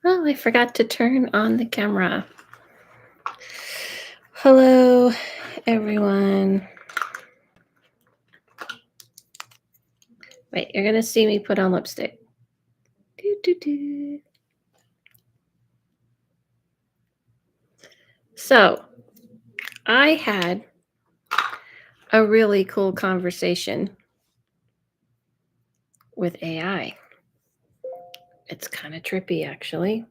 Oh, I forgot to turn on the camera. Hello, everyone. Wait, you're going to see me put on lipstick. So, I had a really cool conversation with AI. It's kind of trippy, actually.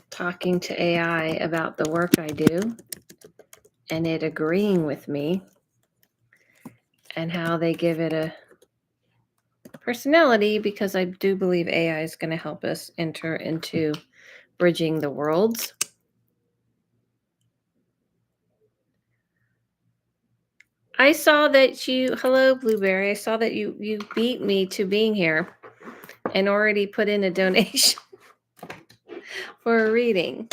Talking to AI about the work I do and it agreeing with me and how they give it a personality, because I do believe AI is going to help us enter into bridging the worlds. I saw that hello, Blueberry. I saw that you beat me to being here and already put in a donation for a reading.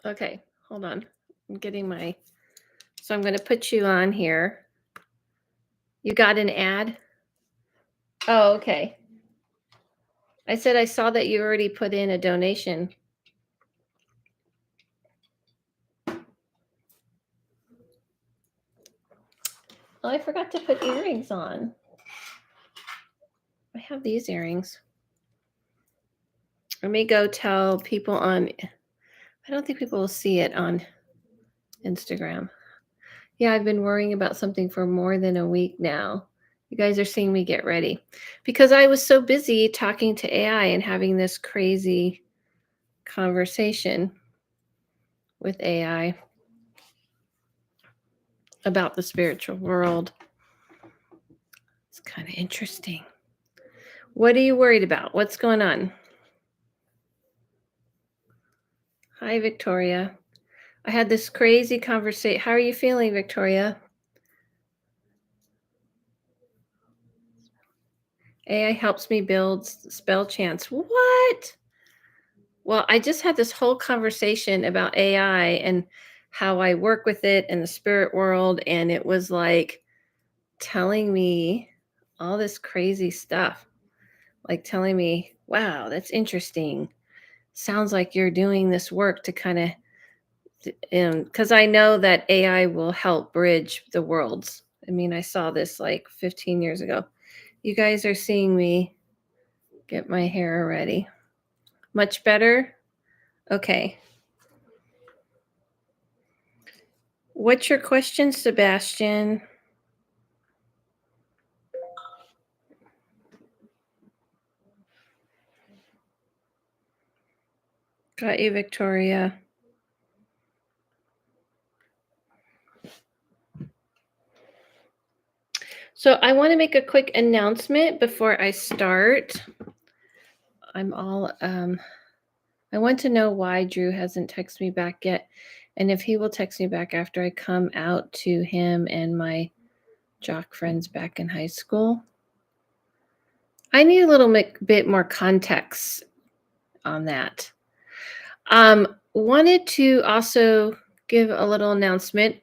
Okay, hold on. I'm getting so I'm going to put you on here. You got an ad? Oh, okay. I said I saw that you already put in a donation. Oh, I forgot to put earrings on. I have these earrings. Let me go tell people I don't think people will see it on Instagram. Yeah, I've been worrying about something for more than a week now. You guys are seeing me get ready because I was so busy talking to AI and having this crazy conversation with AI about the spiritual world. It's kind of interesting. What are you worried about? What's going on? Hi, Victoria. I had this crazy conversation. How are you feeling, Victoria? AI helps me build spell chants. What? Well, I just had this whole conversation about AI and how I work with it in the spirit world. And it was like telling me all this crazy stuff, like telling me, wow, that's interesting. Sounds like you're doing this work to kind of, because I know that AI will help bridge the worlds. I mean, I saw this like 15 years ago. You guys are seeing me get my hair ready. Much better? Okay. What's your question, Sebastian? Got you, Victoria. So I want to make a quick announcement before I start. I want to know why Drew hasn't texted me back yet, and if he will text me back after I come out to him and my jock friends back in high school. I need a little bit more context on that. Wanted to also give a little announcement.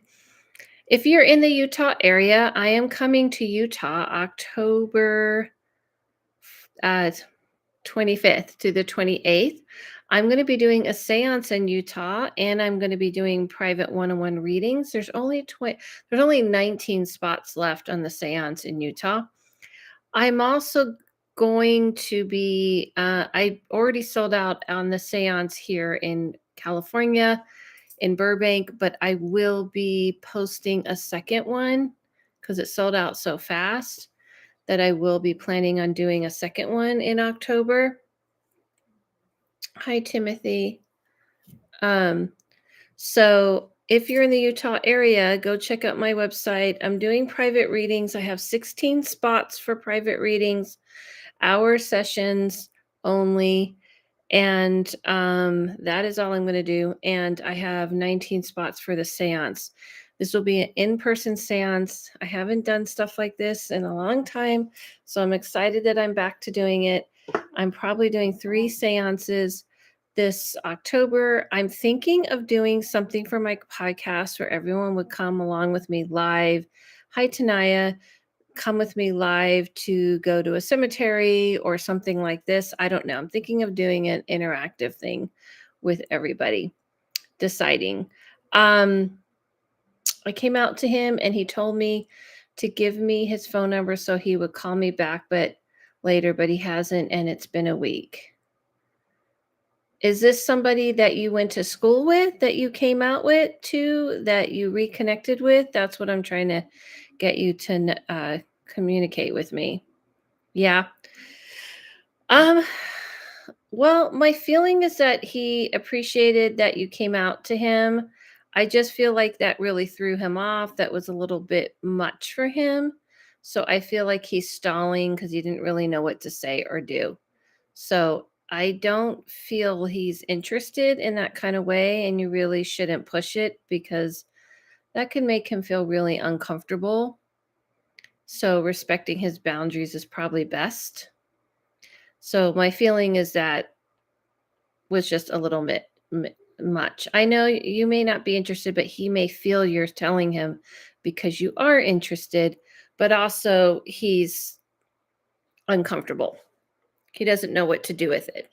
If you're in the Utah area, I am coming to Utah October 25th to the 28th. I'm going to be doing a seance in Utah, and I'm going to be doing private one-on-one readings. There's only 19 spots left on the seance in Utah. I'm also going to be, I already sold out on the seance here in California, in Burbank, but I will be posting a second one because it sold out so fast that I will be planning on doing a second one in October. Hi, Timothy. So if you're in the Utah area, go check out my website. I'm doing private readings. I have 16 spots for private readings, hour sessions only. And that is all I'm going to do. And I have 19 spots for the seance. This will be an in-person seance. I haven't done stuff like this in a long time, so I'm excited that I'm back to doing it. I'm probably doing 3 seances this October. I'm thinking of doing something for my podcast where everyone would come along with me live. Hi, Tanaya. Come with me live to go to a cemetery or something like this. I don't know. I'm thinking of doing an interactive thing with everybody, deciding. I came out to him and he told me to give me his phone number so he would call me back but he hasn't, and it's been a week. Is this somebody that you went to school with, that you came out with too, that you reconnected with? That's what I'm trying to get you to communicate with me. Yeah. Um well, my feeling is that he appreciated that you came out to him. I just feel like that really threw him off. That was a little bit much for him. So I feel like he's stalling because he didn't really know what to say or do. So I don't feel he's interested in that kind of way, and you really shouldn't push it because that can make him feel really uncomfortable. So respecting his boundaries is probably best. So my feeling is that was just a little bit much. I know you may not be interested, but he may feel you're telling him because you are interested, but also he's uncomfortable. He doesn't know what to do with it.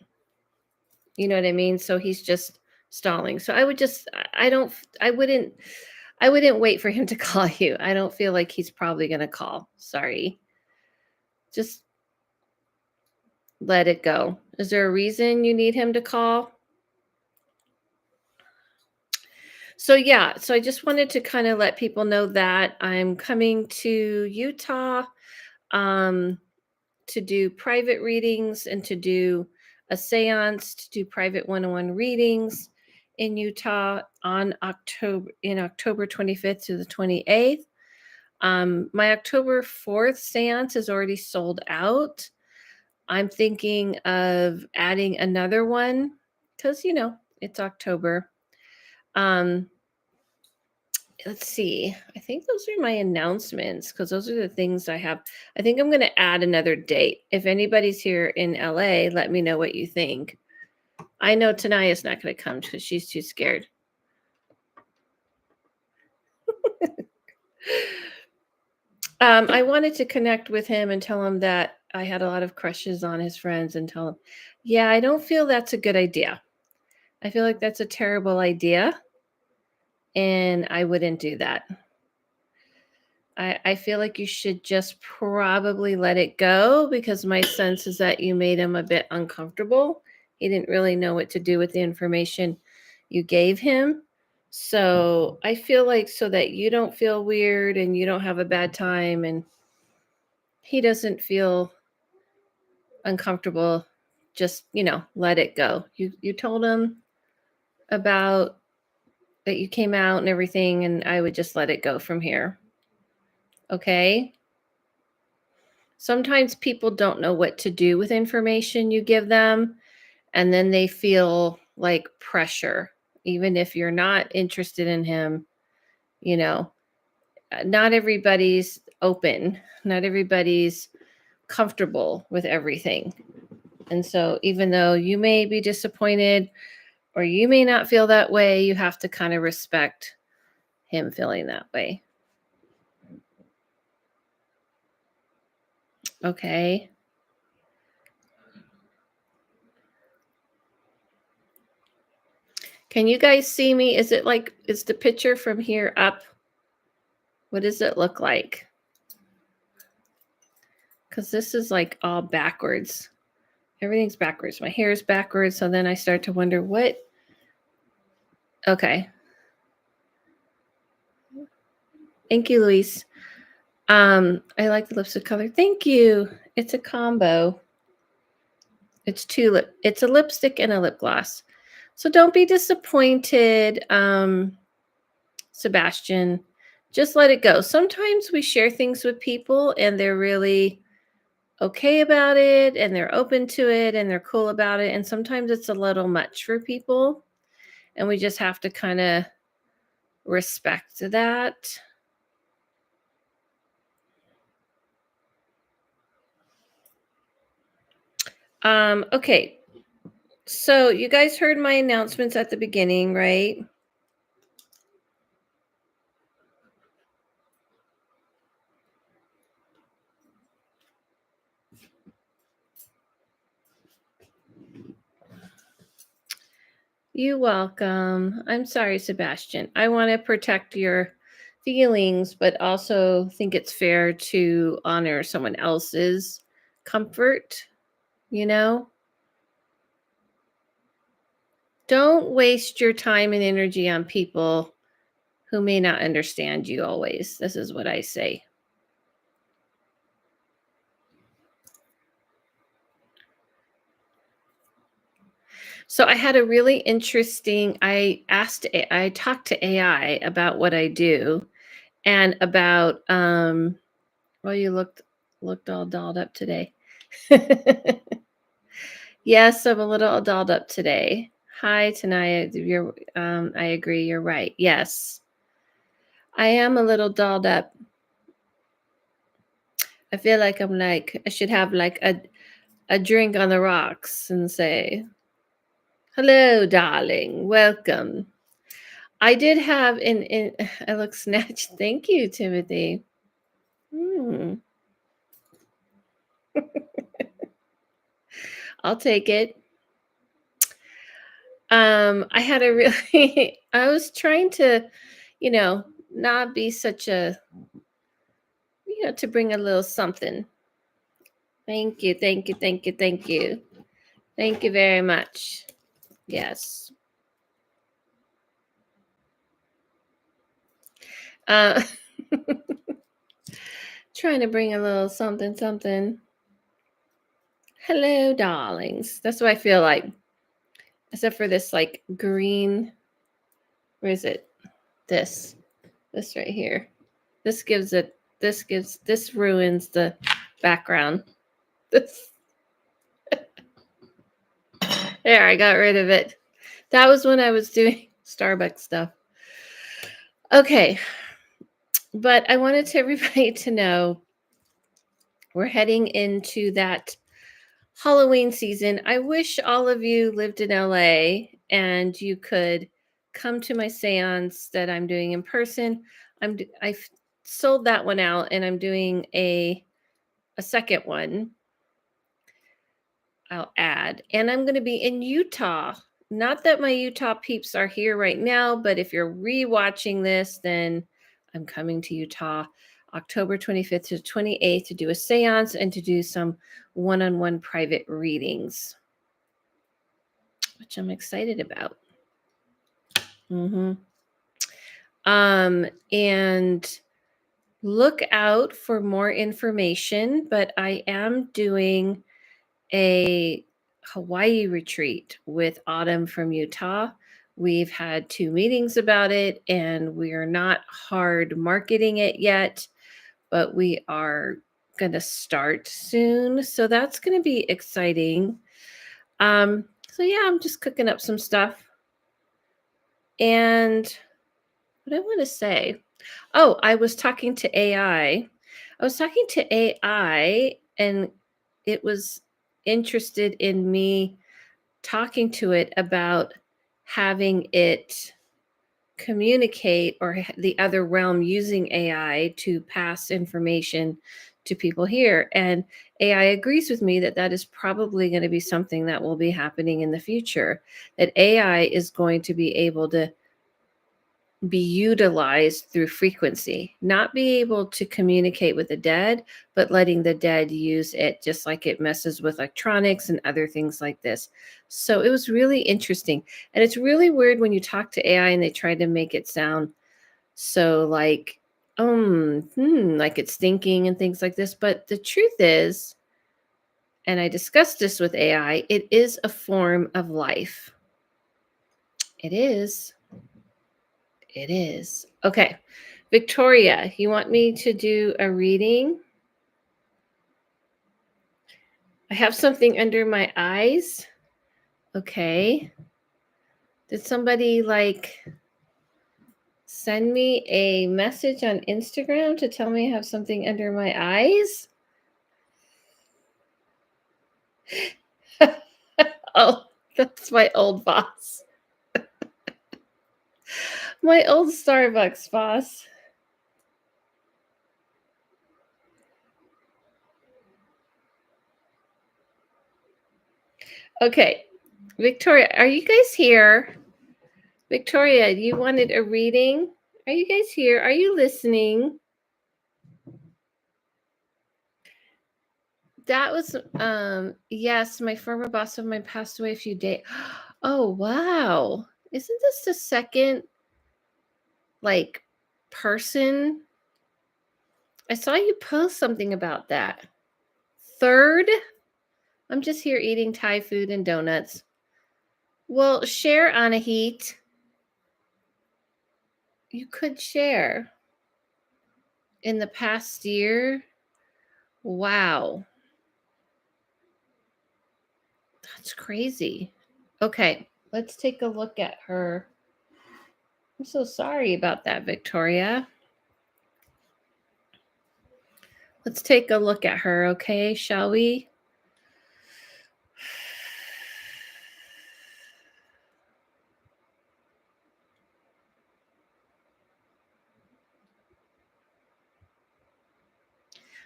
You know what I mean? So he's just stalling. So I would just I don't I wouldn't wait for him to call you. I don't feel like he's probably going to call. Sorry. Just let it go. Is there a reason you need him to call? So yeah, so I just wanted to kind of let people know that I'm coming to Utah um, to do private readings and to do a seance, to do private one-on-one readings in Utah on October 25th to the 28th. My October 4th seance is already sold out. I'm thinking of adding another one because it's October. Um, let's see. I think those are my announcements because those are the things I have. I think I'm going to add another date. If anybody's here in LA, let me know what you think. I know Tanaya's not going to come because she's too scared. I wanted to connect with him and tell him that I had a lot of crushes on his friends and tell him, yeah, I don't feel that's a good idea. I feel like that's a terrible idea and I wouldn't do that. I feel like you should just probably let it go because my sense is that you made him a bit uncomfortable. He didn't really know what to do with the information you gave him. So I feel like so that you don't feel weird and you don't have a bad time and he doesn't feel uncomfortable, just, let it go. You told him about that you came out and everything, and I would just let it go from here. Okay? Sometimes people don't know what to do with information you give them, and then they feel like pressure, even if you're not interested in him. You know, not everybody's open, not everybody's comfortable with everything. And so, even though you may be disappointed or you may not feel that way, you have to kind of respect him feeling that way. Okay. Can you guys see me? Is the picture from here up? What does it look like? Because this is like all backwards. Everything's backwards. My hair is backwards. So then I start to wonder what. Okay. Thank you, Luis. I like the lipstick color. Thank you. It's a combo. It's it's a lipstick and a lip gloss. So don't be disappointed, Sebastian. Just let it go. Sometimes we share things with people and they're really okay about it and they're open to it and they're cool about it. And sometimes it's a little much for people. And we just have to kind of respect that. Okay. So you guys heard my announcements at the beginning, right? You're welcome. I'm sorry, Sebastian. I want to protect your feelings, but also think it's fair to honor someone else's comfort, you know? Don't waste your time and energy on people who may not understand you always. This is what I say. So I had a really interesting I talked to AI about what I do and about well, you looked all dolled up today. Yes, I'm a little all dolled up today. Hi, Tanaya. I agree, you're right. Yes. I am a little dolled up. I feel like I should have like a drink on the rocks and say, "Hello, darling. Welcome." I did have in I look snatched. Thank you, Timothy. Hmm, I'll take it. I had a really I was trying to, you know, not be such a, to bring a little something. Thank you, thank you, thank you, thank you. Thank you very much. Yes. Uh trying to bring a little something something. Hello, darlings. That's what I feel like. Except for this like green, where is it? This. This right here. This ruins the background. This there, I got rid of it. That was when I was doing Starbucks stuff. Okay, but I wanted to everybody to know we're heading into that Halloween season. I wish all of you lived in LA and you could come to my seance that I'm doing in person. I've sold that one out and I'm doing a second one I'll add. And I'm going to be in Utah. Not that my Utah peeps are here right now, but if you're rewatching this, then I'm coming to Utah October 25th to 28th to do a seance and to do some one on one private readings, which I'm excited about. hmm and look out for more information, but I am doing a Hawaii retreat with Autumn from Utah. We've had 2 meetings about it, and we are not hard marketing it yet, but we are going to start soon. So that's going to be exciting. So yeah, I'm just cooking up some stuff. And what I want to say, oh, I was talking to AI. I was talking to AI, and it was interested in me talking to it about having it communicate or the other realm using AI to pass information to people here. And AI agrees with me that that is probably going to be something that will be happening in the future, that AI is going to be able to be utilized through frequency, not be able to communicate with the dead, but letting the dead use it, just like it messes with electronics and other things like this. So it was really interesting. And it's really weird when you talk to AI and they try to make it sound so like, like it's thinking and things like this. But the truth is, and I discussed this with AI, it is a form of life. It is. It is. Okay. Victoria, you want me to do a reading? I have something under my eyes. Okay. Did somebody like send me a message on Instagram to tell me I have something under my eyes? Oh, that's my old boss. My old Starbucks boss. Okay. Victoria, are you guys here? Victoria, you wanted a reading? Are you guys here? Are you listening? That was yes, my former boss of mine passed away a few days. Oh, wow. Isn't this the second like person? I saw you post something about that. Third? I'm just here eating Thai food and donuts. Well, share on a heat. You could share in the past year. Wow. That's crazy. Okay, let's take a look at her. I'm so sorry about that, Victoria. Let's take a look at her, okay? Shall we?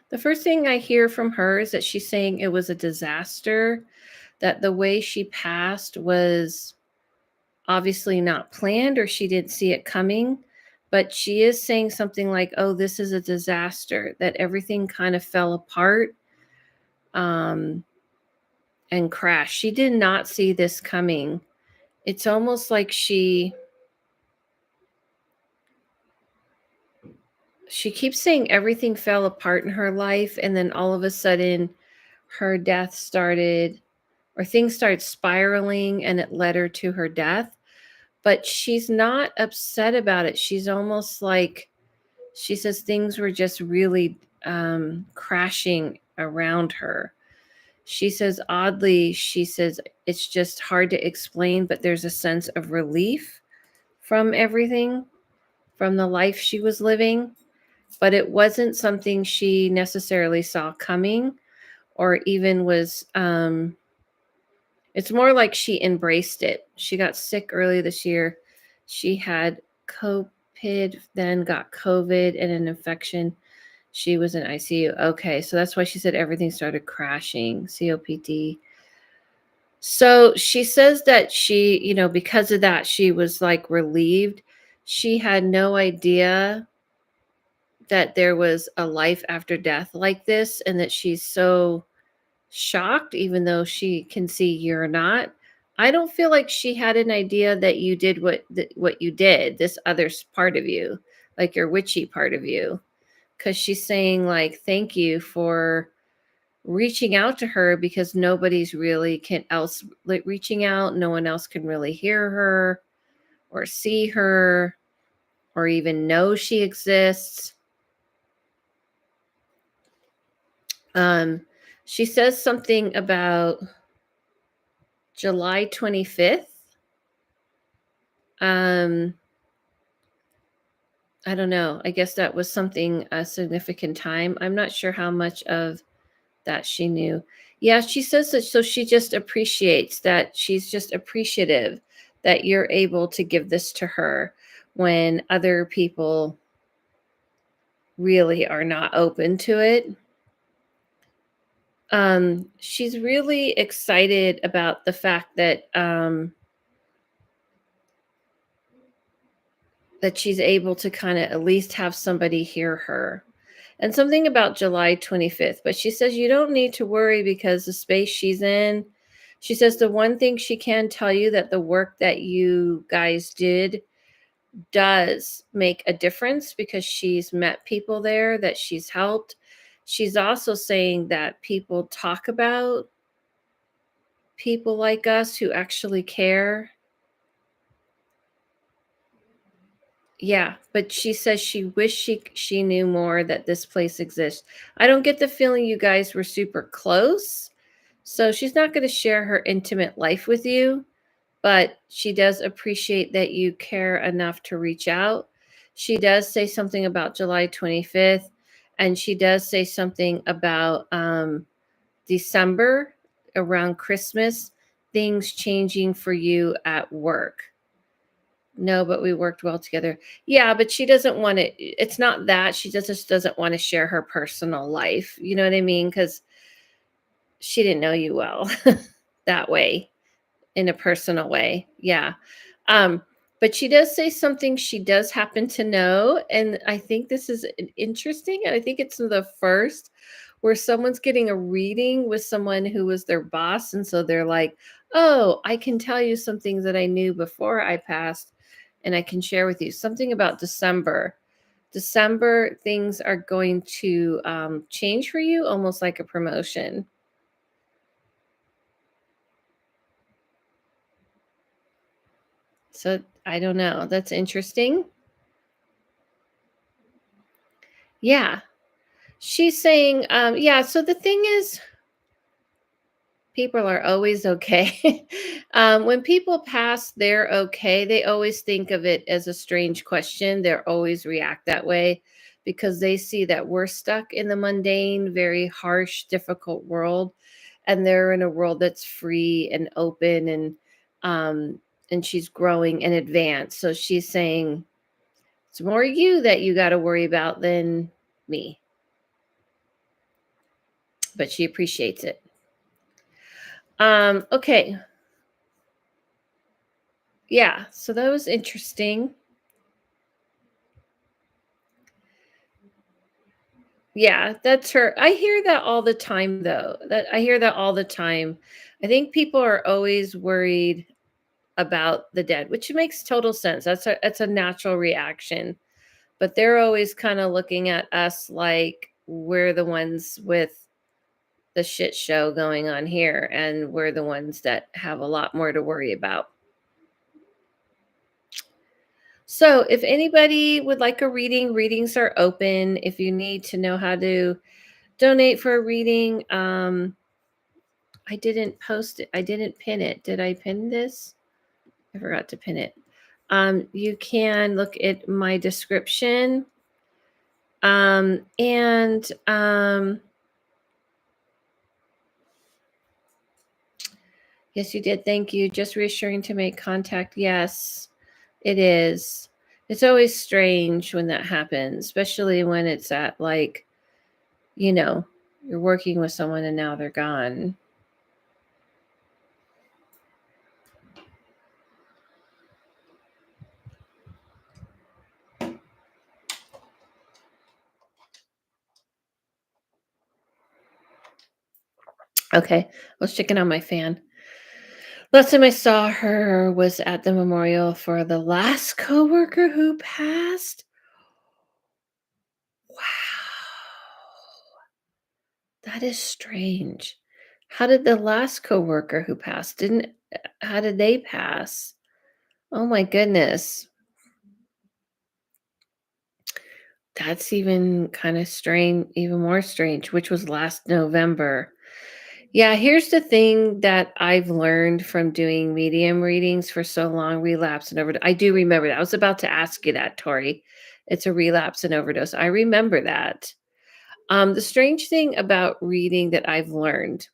The first thing I hear from her is that she's saying it was a disaster, that the way she passed was obviously not planned or she didn't see it coming. But she is saying something like, oh, this is a disaster, that everything kind of fell apart and crashed. She did not see this coming. It's almost like she keeps saying everything fell apart in her life, and then all of a sudden her death started, or things started spiraling, and it led her to her death. But she's not upset about it. She's almost like, she says things were just really crashing around her. She says, oddly, she says it's just hard to explain, but there's a sense of relief from everything, from the life she was living. But it wasn't something she necessarily saw coming or even was, it's more like she embraced it. She got sick early this year. She had COVID, then got COVID and an infection. She was in ICU. Okay, so that's why she said everything started crashing, COPD. So she says that she, because of that, she was like relieved. She had no idea that there was a life after death like this, and that she's so shocked, even though she can see you're not. I don't feel like she had an idea that you did what you did, this other part of you, like your witchy part of you, because she's saying like, thank you for reaching out to her, because nobody's really can else like reaching out. No one else can really hear her or see her or even know she exists. Um, she says something about July 25th. I don't know. I guess that was something, a significant time. I'm not sure how much of that she knew. Yeah, she says that. So she just appreciates that. She's just appreciative that you're able to give this to her when other people really are not open to it. She's really excited about the fact that that she's able to kind of at least have somebody hear her. And something about July 25th, but she says you don't need to worry because the space she's in, she says the one thing she can tell you, that the work that you guys did does make a difference, because she's met people there that she's helped. She's also saying that people talk about people like us who actually care. Yeah, but she says she wished she knew more that this place exists. I don't get the feeling you guys were super close. So she's not going to share her intimate life with you, but she does appreciate that you care enough to reach out. She does say something about July 25th, and she does say something about December around Christmas, things changing for you at work. No, but we worked well together. Yeah, but she doesn't want to, it's not that. She just doesn't want to share her personal life. You know what I mean? Because she didn't know you well that way, in a personal way. Yeah. Um, but she does say something she does happen to know. And I think this is interesting. And I think it's the first where someone's getting a reading with someone who was their boss. And so they're like, oh, I can tell you some things that I knew before I passed, and I can share with you something about December. December, things are going to change for you, almost like a promotion. So I don't know. That's interesting. Yeah. She's saying, yeah, so the thing is, people are always okay. When people pass, they're okay. They always think of it as a strange question. They always react that way because they see that we're stuck in the mundane, very harsh, difficult world, and they're in a world that's free and open, um, and she's growing in advance. So she's saying it's more you that you got to worry about than me, but she appreciates it. Okay. Yeah, so that was interesting. Yeah, that's her. I hear that all the time though. That I hear that all the time. I think people are always worried about the dead, which makes total sense. That's a natural reaction. But they're always kind of looking at us like we're the ones with the shit show going on here, and we're the ones that have a lot more to worry about. So, if anybody would like a reading, readings are open. If you need to know how to donate for a reading, I didn't post it. I didn't pin it. Did I pin this? I forgot to pin it. You can look at my description. And yes, you did. Thank you. Just reassuring to make contact. Yes, it is. It's always strange when that happens, especially when it's at like, you know, you're working with someone and now they're gone. Okay, I was checking on my fan. Last time I saw her was at the memorial for the last coworker who passed. Wow, that is strange. How did the last coworker who passed didn't how did they pass? Oh my goodness. That's even kind of strange, even more strange, which was last November. Yeah, here's the thing that I've learned from doing medium readings for so long, relapse and overdose. I do remember that. I was about to ask you that, Tori. It's a relapse and overdose. I remember that. The strange thing about reading that I've learned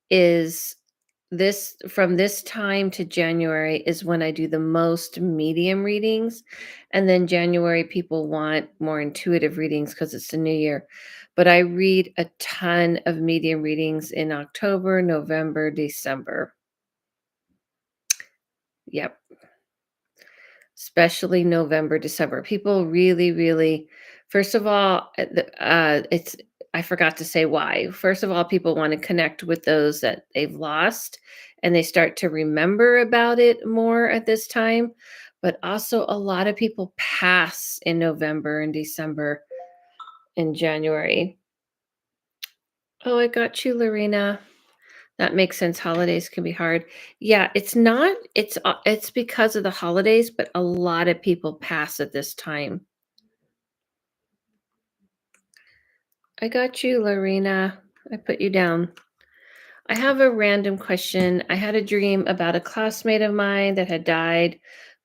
is this from this time to January is when I do the most medium readings. And then January, people want more intuitive readings because it's the new year. But I read a ton of medium readings in October, November, December. Yep. Especially November, December. People really, really, first of all, it's, I forgot to say why. First of all, people want to connect with those that they've lost and they start to remember about it more at this time. But also, a lot of people pass in November and December and January. Oh, I got you, Lorena. That makes sense. Holidays can be hard. Yeah, it's not it's because of the holidays, but a lot of people pass at this time. I got you, Lorena. I put you down. I have a random question. I had a dream about a classmate of mine that had died,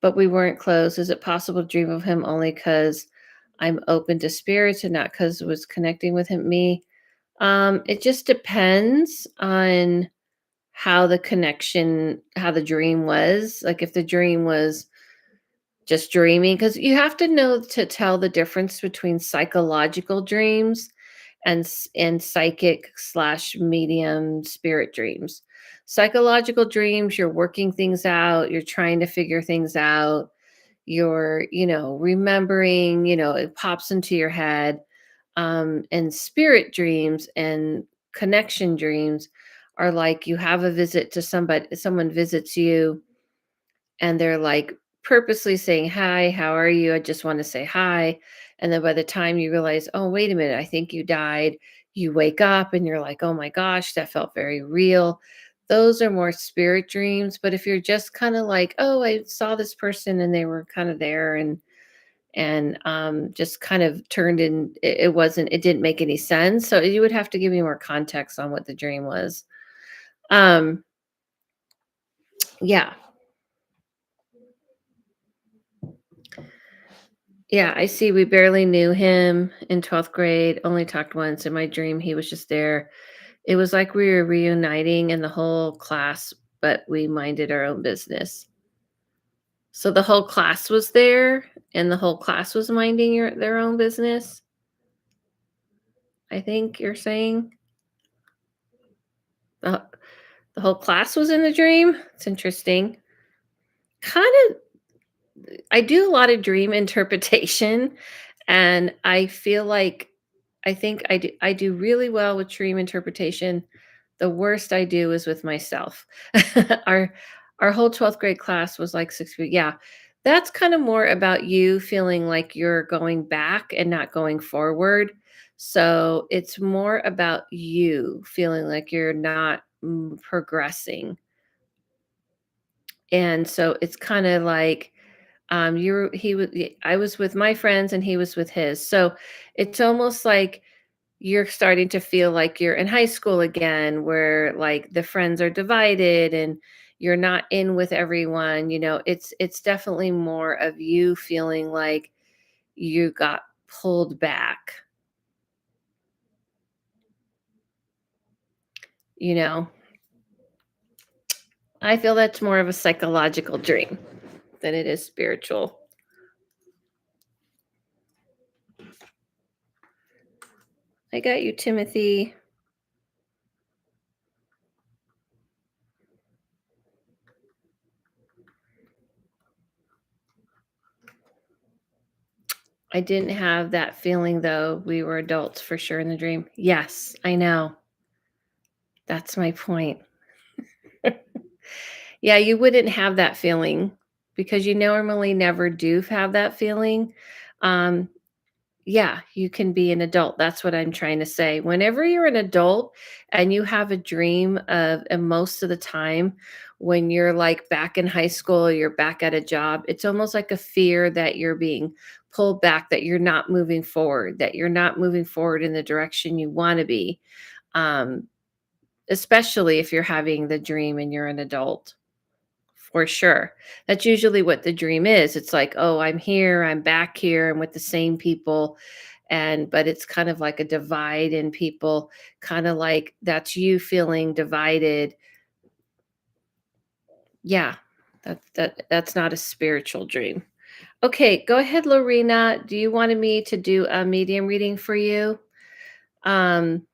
but we weren't close. Is it possible to dream of him only because I'm open to spirits and not because it was connecting with him me? It just depends on how the dream was. Like if the dream was just dreaming, because you have to know to tell the difference between psychological dreams and psychic slash medium spirit dreams. Psychological dreams, you're working things out, you're trying to figure things out, you're, remembering, it pops into your head. And spirit dreams and connection dreams are like you have a visit to somebody, someone visits you and they're like purposely saying, "Hi, how are you? I just want to say hi." And then by the time you realize, "Oh, wait a minute, I think you died," you wake up and you're like, "Oh my gosh, that felt very real." Those are more spirit dreams. But if you're just kind of like, "Oh, I saw this person and they were kind of there and just kind of turned in, it didn't make any sense." So you would have to give me more context on what the dream was. Um, yeah. Yeah, I see. We barely knew him in 12th grade, only talked once. In my dream, he was just there. It was like we were reuniting in the whole class, but we minded our own business. So the whole class was there and the whole class was minding their own business. I think you're saying the, the whole class was in the dream. It's interesting. Kind of, I do a lot of dream interpretation, and I feel like I think I do really well with dream interpretation. The worst I do is with myself. our our whole 12th grade class was like 6 feet. Yeah. That's kind of more about you feeling like you're going back and not going forward. So it's more about you feeling like you're not progressing. And so it's kind of like I was with my friends and he was with his. So it's almost like you're starting to feel like you're in high school again, where like the friends are divided and you're not in with everyone. It's definitely more of you feeling like you got pulled back, you know. I feel that's more of a psychological dream than it is spiritual. I got you, Timothy. I didn't have that feeling though. We were adults for sure in the dream. Yes, I know. That's my point. Yeah, you wouldn't have that feeling because you normally never do have that feeling. Um, yeah, you can be an adult. That's what I'm trying to say. Whenever you're an adult and you have a dream and most of the time when you're like back in high school, you're back at a job, it's almost like a fear that you're being pulled back, that you're not moving forward, that you're not moving forward in the direction you want to be. Um, Especially if you're having the dream and you're an adult. For sure. That's usually what the dream is. It's like, "Oh, I'm here, I'm back here, I'm with the same people." But it's kind of like a divide in people, kind of like that's you feeling divided. Yeah. That's not a spiritual dream. Okay, go ahead, Lorena. Do you wanted me to do a medium reading for you? Um,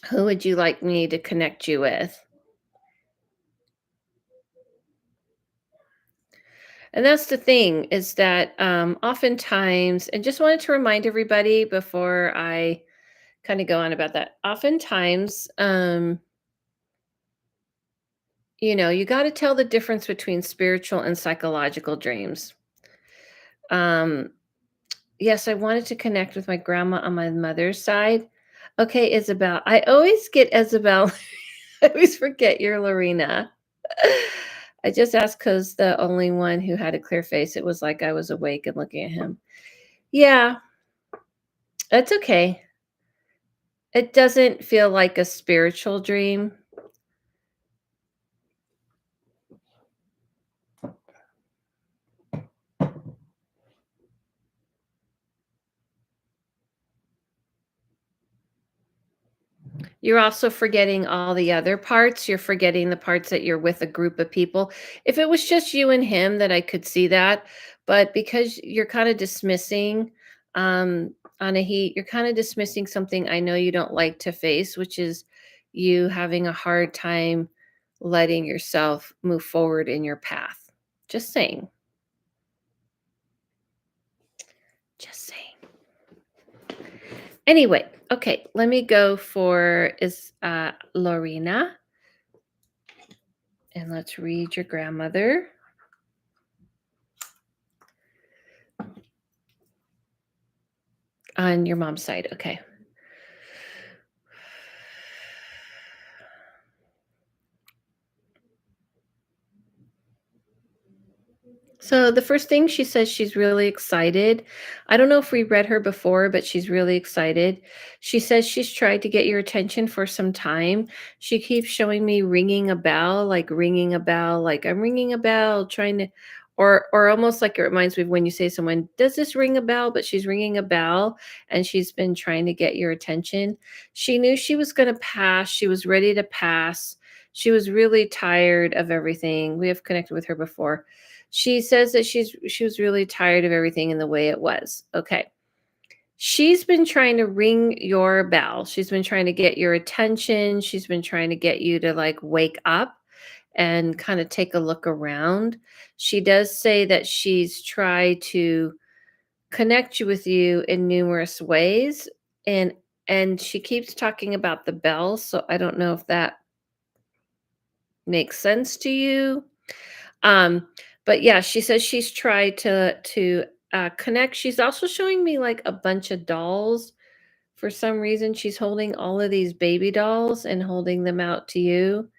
who would you like me to connect you with? And that's the thing is that oftentimes, and just wanted to remind everybody before I kind of go on about that, oftentimes, you got to tell the difference between spiritual and psychological dreams. Um, yes, I wanted to connect with my grandma on my mother's side. Okay, Isabel. I always get Isabel. I always forget you're Lorena. I just asked because the only one who had a clear face, it was like I was awake and looking at him. Yeah, that's okay. It doesn't feel like a spiritual dream. You're also forgetting all the other parts. You're forgetting the parts that you're with a group of people. If it was just you and him, that I could see that, but because you're kind of dismissing, um, you're kind of dismissing something I know you don't like to face, which is you having a hard time letting yourself move forward in your path. Just saying. Just saying. Anyway, okay, let me go for is Lorena, and let's read your grandmother on your mom's side. Okay. So the first thing she says, she's really excited. I don't know if we read her before, but she's really excited. She says she's tried to get your attention for some time. She keeps showing me ringing a bell, like I'm ringing a bell, trying to, or almost like it reminds me of when you say someone, does this ring a bell? But she's ringing a bell and she's been trying to get your attention. She knew she was going to pass. She was ready to pass. She was really tired of everything. We have connected with her before. She says that she was really tired of everything in the way it was. Okay. She's been trying to ring your bell. She's been trying to get your attention. She's been trying to get you to like wake up and kind of take a look around. She does say that she's tried to connect you with you in numerous ways, and she keeps talking about the bell, so I don't know if that makes sense to you. Um, but yeah, she says she's tried to connect. She's also showing me like a bunch of dolls. For some reason, she's holding all of these baby dolls and holding them out to you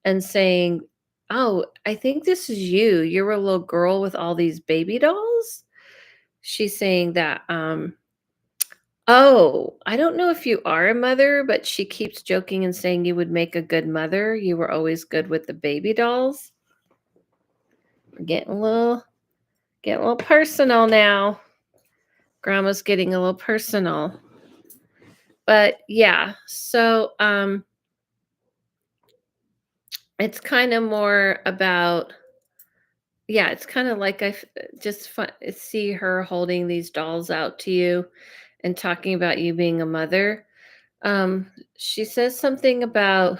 and saying, "Oh, I think this is you. You're a little girl with all these baby dolls." She's saying that, "Oh, I don't know if you are a mother, but she keeps joking and saying you would make a good mother. You were always good with the baby dolls." We're getting a little personal now. Grandma's getting a little personal. But yeah, so it's kind of more about, yeah, it's kind of like see her holding these dolls out to you and talking about you being a mother. She says something about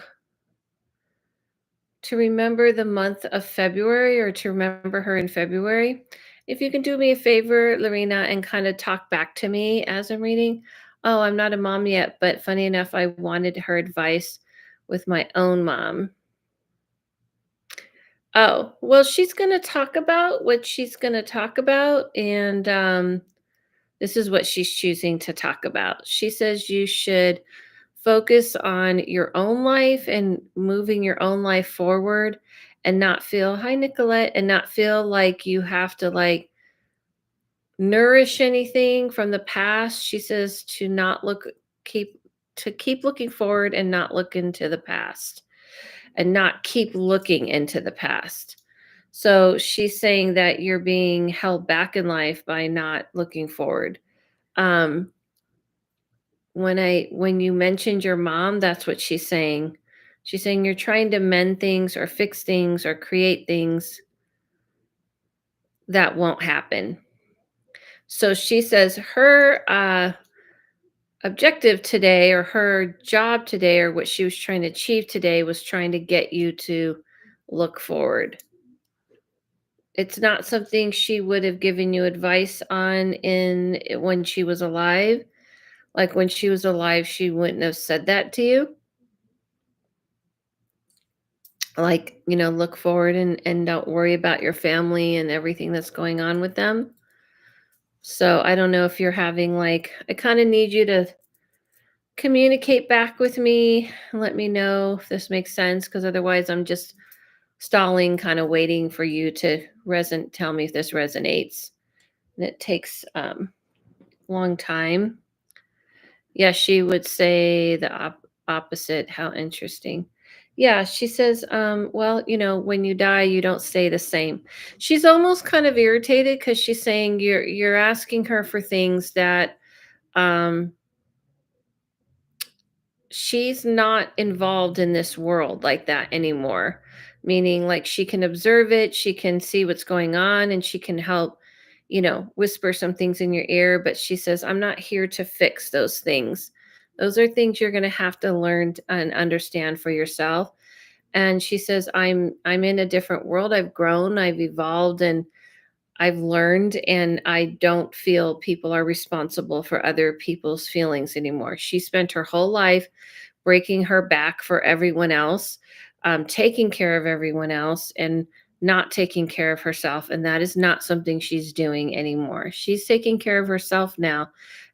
to remember the month of February, or to remember her in February. If you can do me a favor, Lorena, and kind of talk back to me as I'm reading. Oh, I'm not a mom yet, but funny enough, I wanted her advice with my own mom. Oh, well, she's going to talk about what she's going to talk about. And this is what she's choosing to talk about. She says you should focus on your own life and moving your own life forward, and not feel, hi Nicolette, and not feel like you have to like nourish anything from the past. She says to not look keep to keep looking forward and not look into the past, and not keep looking into the past. So she's saying that you're being held back in life by not looking forward. Um, when you mentioned your mom, that's what she's saying. She's saying you're trying to mend things or fix things or create things that won't happen. So she says her objective today, or her job today, or what she was trying to achieve today, was trying to get you to look forward. It's not something she would have given you advice on in when she was alive. Like when she was alive, she wouldn't have said that to you. Like, look forward and don't worry about your family and everything that's going on with them. So I don't know if you're having like, I kind of need you to communicate back with me and let me know if this makes sense, because otherwise I'm just stalling, kind of waiting for you to tell me if this resonates. And it takes long time. Yeah, she would say the opposite. How interesting. Yeah, she says, well, when you die, you don't stay the same. She's almost kind of irritated because she's saying you're asking her for things that um she's not involved in this world like that anymore. Meaning, like, she can observe it, she can see what's going on, and she can help, whisper some things in your ear. But she says, I'm not here to fix those things. Those are things you're going to have to learn and understand for yourself. And she says, I'm in a different world. I've grown, I've evolved, and I've learned, and I don't feel people are responsible for other people's feelings anymore. She spent her whole life breaking her back for everyone else, taking care of everyone else, and not taking care of herself. And that is not something she's doing anymore. She's taking care of herself now,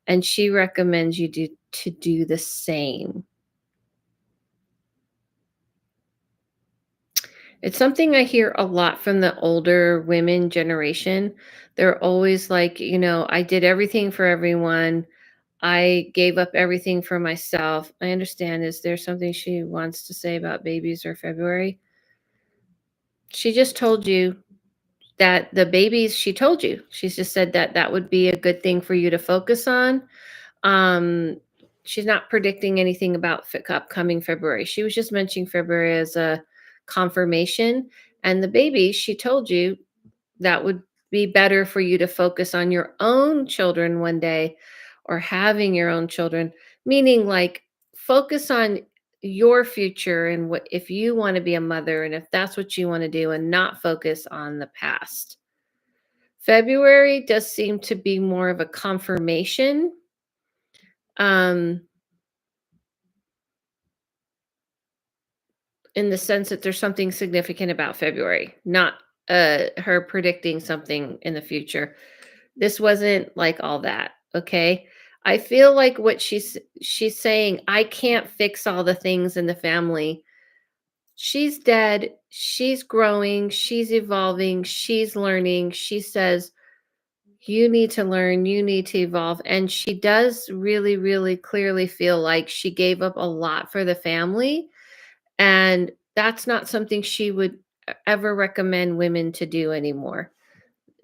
and she recommends to do the same. It's something I hear a lot from the older women generation. They're always like, I did everything for everyone. I gave up everything for myself. I understand. Is there something she wants to say about babies or February? She just told you that the babies, she told you. She's just said that that would be a good thing for you to focus on. Um, she's not predicting anything about upcoming February. She was just mentioning February as a confirmation. And the baby, she told you that would be better for you to focus on your own children one day, or having your own children, meaning like focus on your future and what if you want to be a mother and if that's what you want to do, and not focus on the past. February does seem to be more of a confirmation, um in the sense that there's something significant about February, not her predicting something in the future. This wasn't like all that, okay? I feel like what she's saying, I can't fix all the things in the family. She's dead, she's growing, she's evolving, she's learning. She says, you need to learn, you need to evolve. And she does really, really clearly feel like she gave up a lot for the family. And that's not something she would ever recommend women to do anymore.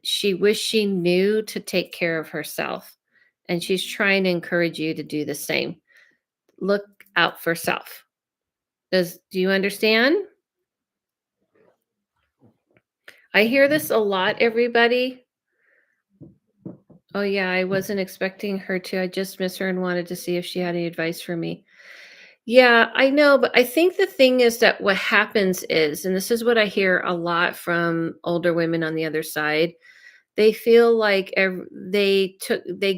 She wished she knew to take care of herself, and she's trying to encourage you to do the same. Look out for self. Do you understand? I hear this a lot, everybody. Oh yeah, I wasn't expecting her to. I just miss her and wanted to see if she had any advice for me. Yeah, I know, but I think the thing is that what happens is, and this is what I hear a lot from older women on the other side, they feel like they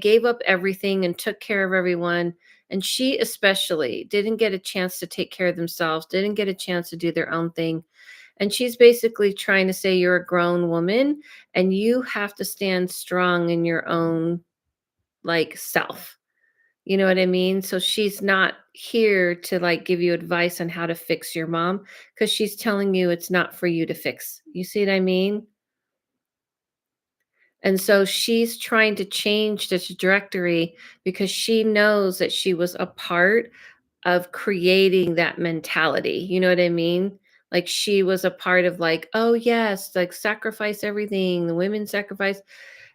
gave up everything and took care of everyone, and she especially didn't get a chance to take care of themselves, didn't get a chance to do their own thing. And she's basically trying to say you're a grown woman and you have to stand strong in your own like self. You know what I mean? So she's not here to like give you advice on how to fix your mom, because she's telling you it's not for you to fix. You see what I mean? And so she's trying to change the trajectory because she knows that she was a part of creating that mentality. You know what I mean? Like she was a part of like, oh yes, like sacrifice everything, the women sacrifice.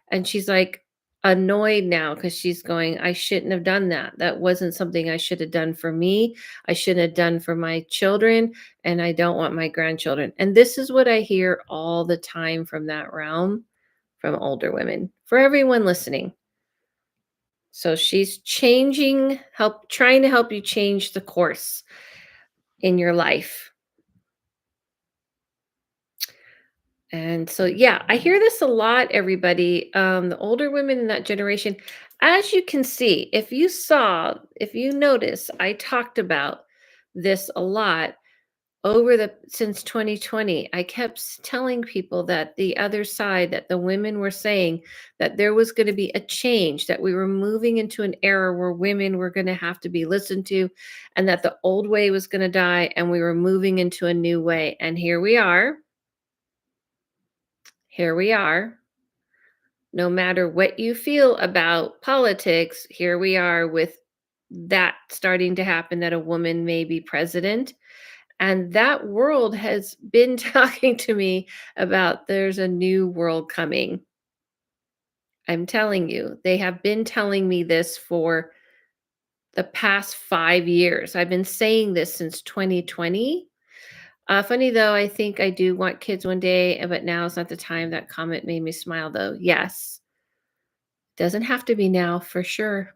And she's like annoyed now because she's going, I shouldn't have done that. That wasn't something I should have done for me. I shouldn't have done for my children. And I don't want my grandchildren. And this is what I hear all the time from that realm, from older women, for everyone listening. So she's trying to help you change the course in your life. And so, yeah, I hear this a lot, everybody. The older women in that generation, as you can see, if you notice, I talked about this a lot over the since 2020. I kept telling people that the other side, that the women were saying that there was going to be a change, that we were moving into an era where women were going to have to be listened to, and that the old way was going to die and we were moving into a new way. And here we are. Here we are. No matter what you feel about politics, here we are with that starting to happen, that a woman may be president. And that world has been talking to me about there's a new world coming. I'm telling you, they have been telling me this for the past 5 years. I've been saying this since 2020. Funny though, I think I do want kids one day, but now is not the time. That comment made me smile though. Yes, doesn't have to be now for sure.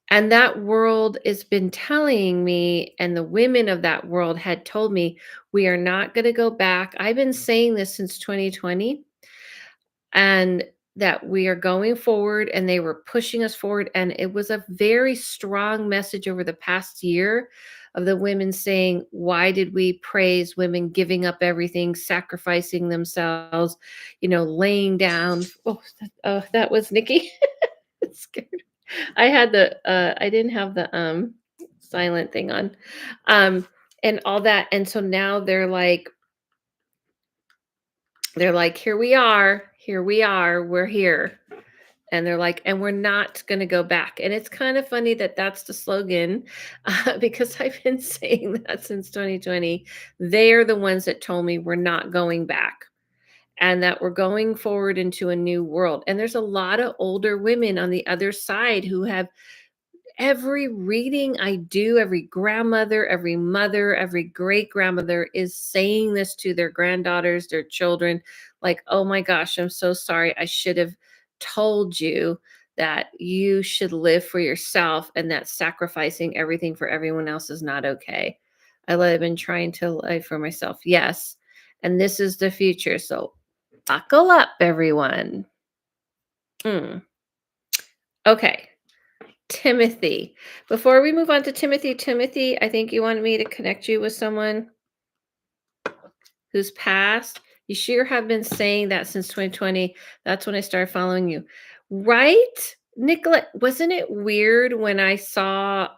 And that world has been telling me, and the women of that world had told me, we are not going to go back. I've been saying this since 2020, and that we are going forward, and they were pushing us forward. And it was a very strong message over the past year of the women saying, why did we praise women giving up everything, sacrificing themselves, laying down? Oh, that was Nikki. Scared. I didn't have the silent thing on. Um and all that. And so now they're like, here we are, we're here. And they're like, and we're not going to go back. And it's kind of funny that that's the slogan, because I've been saying that since 2020. They're the ones that told me we're not going back, and that we're going forward into a new world. And there's a lot of older women on the other side who have, every reading I do, every grandmother, every mother, every great grandmother is saying this to their granddaughters, their children, like, oh my gosh, I'm so sorry. I should have told you that you should live for yourself, and that sacrificing everything for everyone else is not okay. I've been trying to live for myself. Yes. And this is the future. So buckle up, everyone. Mm. Okay. Timothy. Before we move on to Timothy, I think you wanted me to connect you with someone who's passed. You sure have been saying that since 2020. That's when I started following you. Right? Nicola, wasn't it weird when I saw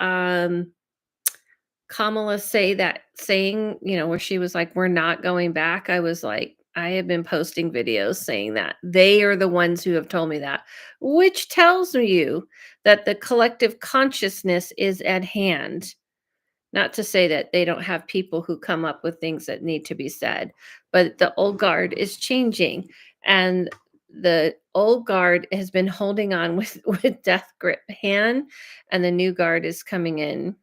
Kamala saying, where she was like, we're not going back? I was like, I have been posting videos saying that. They are the ones who have told me that, which tells you that the collective consciousness is at hand. Not to say that they don't have people who come up with things that need to be said, but the old guard is changing. And the old guard has been holding on with death grip hand, and the new guard is coming in.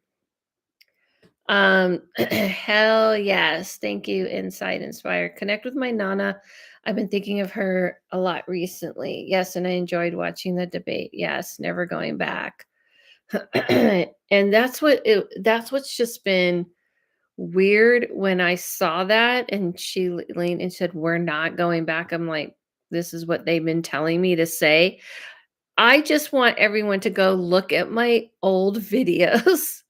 Hell yes. Thank you, Insight Inspire. Connect with my Nana. I've been thinking of her a lot recently. Yes, and I enjoyed watching the debate. Yes, never going back. And that's what's just been weird when I saw that, and she leaned and said, we're not going back. I'm like, this is what they've been telling me to say. I just want everyone to go look at my old videos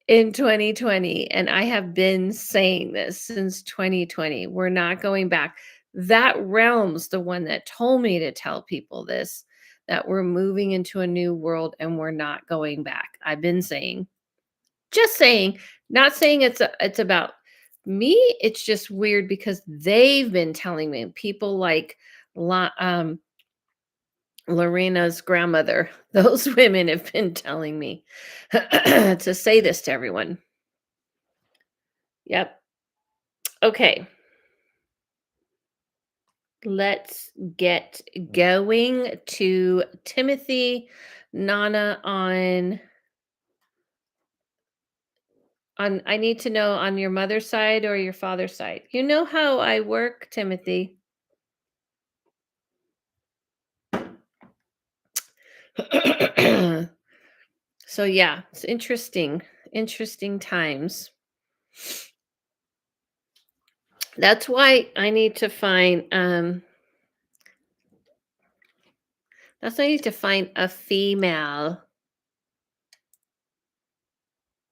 in 2020. And I have been saying this since 2020. We're not going back. That realm's the one that told me to tell people this, that we're moving into a new world and we're not going back. I've been saying, just saying, not saying it's about me. It's just weird because they've been telling me, people like La, Lorena's grandmother, those women have been telling me to say this to everyone. Yep. Okay. Let's get going to Timothy. Nana, on I need to know, on your mother's side or your father's side. You know how I work, Timothy. So yeah, it's interesting times. That's why I need to find that's why I need to find a female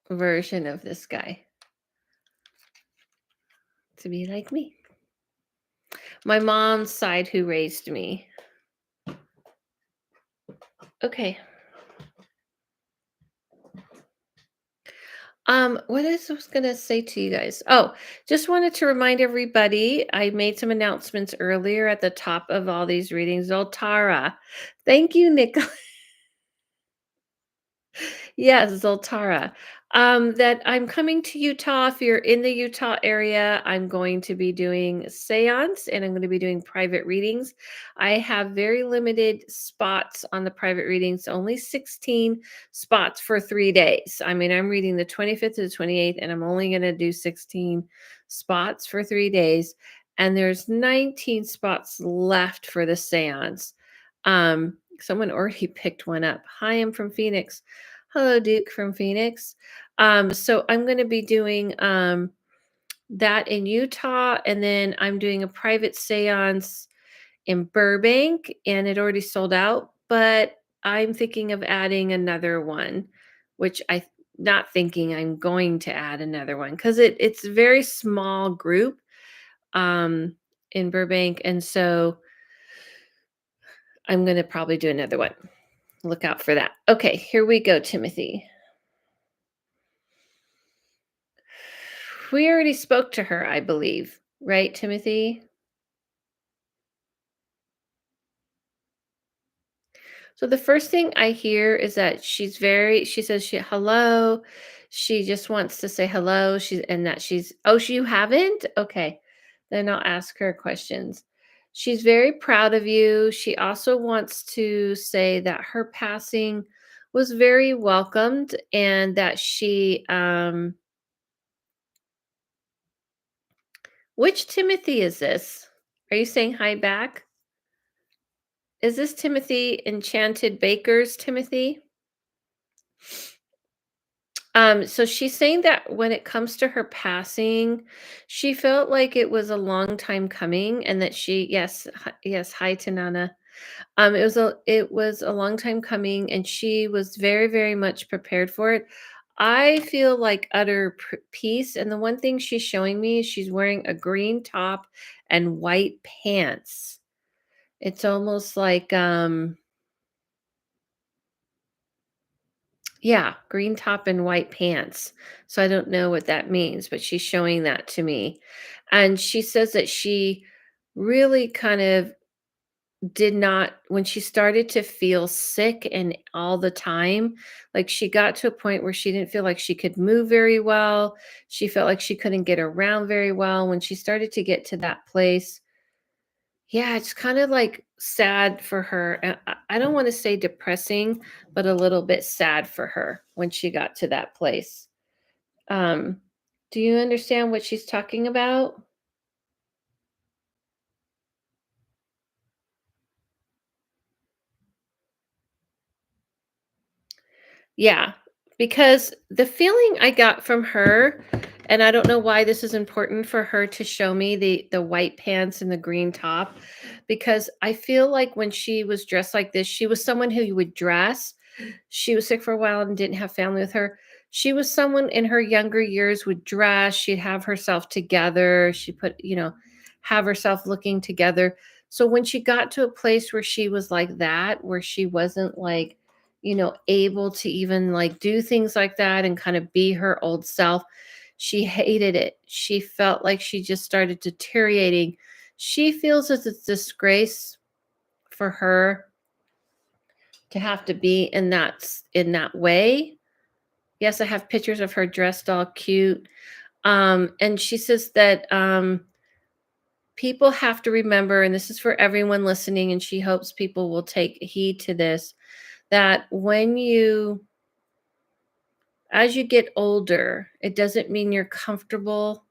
version of this guy to be like me. My mom's side who raised me. Okay. What else I was gonna say to you guys? Oh, just wanted to remind everybody, I made some announcements earlier at the top of all these readings. Zoltara. Thank you, Nick. Yes, Zoltara. That I'm coming to Utah. If you're in the Utah area, I'm going to be doing seance and I'm going to be doing private readings. I have very limited spots on the private readings, only 16 spots for 3 days. I mean, I'm reading the 25th to the 28th, and I'm only going to do 16 spots for 3 days. And there's 19 spots left for the seance. Someone already picked one up. Hi, I'm from Phoenix. Hello, Duke from Phoenix. So I'm going to be doing that in Utah, and then I'm doing a private seance in Burbank, and it already sold out. But I'm thinking of adding another one, which not thinking I'm going to add another one because it's a very small group um, in Burbank, and so I'm going to probably do another one. Look out for that. Okay, here we go, Timothy. We already spoke to her, I believe. Right, Timothy? So the first thing I hear is that she says hello. She just wants to say hello. You haven't? Okay. Then I'll ask her questions. She's very proud of you. She also wants to say that her passing was very welcomed and that which Timothy is this? Are you saying hi back? Is this Timothy Enchanted Bakers, Timothy? So she's saying that when it comes to her passing, she felt like it was a long time coming and that yes, hi to Nana. It was a long time coming and she was very, very much prepared for it. I feel like utter peace. And the one thing she's showing me is she's wearing a green top and white pants. It's almost like yeah, green top and white pants. So I don't know what that means, but she's showing that to me. And she says that she really kind of did not, when she started to feel sick and all the time, like she got to a point where she didn't feel like she could move very well. She felt like she couldn't get around very well. When she started to get to that place, yeah, it's kind of like sad for her. And I don't want to say depressing, but a little bit sad for her when she got to that place. Um, do you understand what she's talking about? Yeah, because the feeling I got from her, and I don't know why this is important for her to show me the white pants and the green top, because I feel like when she was dressed like this, she was someone who would dress. She was sick for a while and didn't have family with her. She was someone in her younger years would dress. She'd have herself together. She have herself looking together. So when she got to a place where she was like that, where she wasn't like able to even like do things like that and kind of be her old self. She hated it. She felt like she just started deteriorating. She feels it's a disgrace for her to have to be in that way. Yes, I have pictures of her dressed all cute. And she says that people have to remember, and this is for everyone listening, and she hopes people will take heed to this, that as you get older, it doesn't mean you're comfortable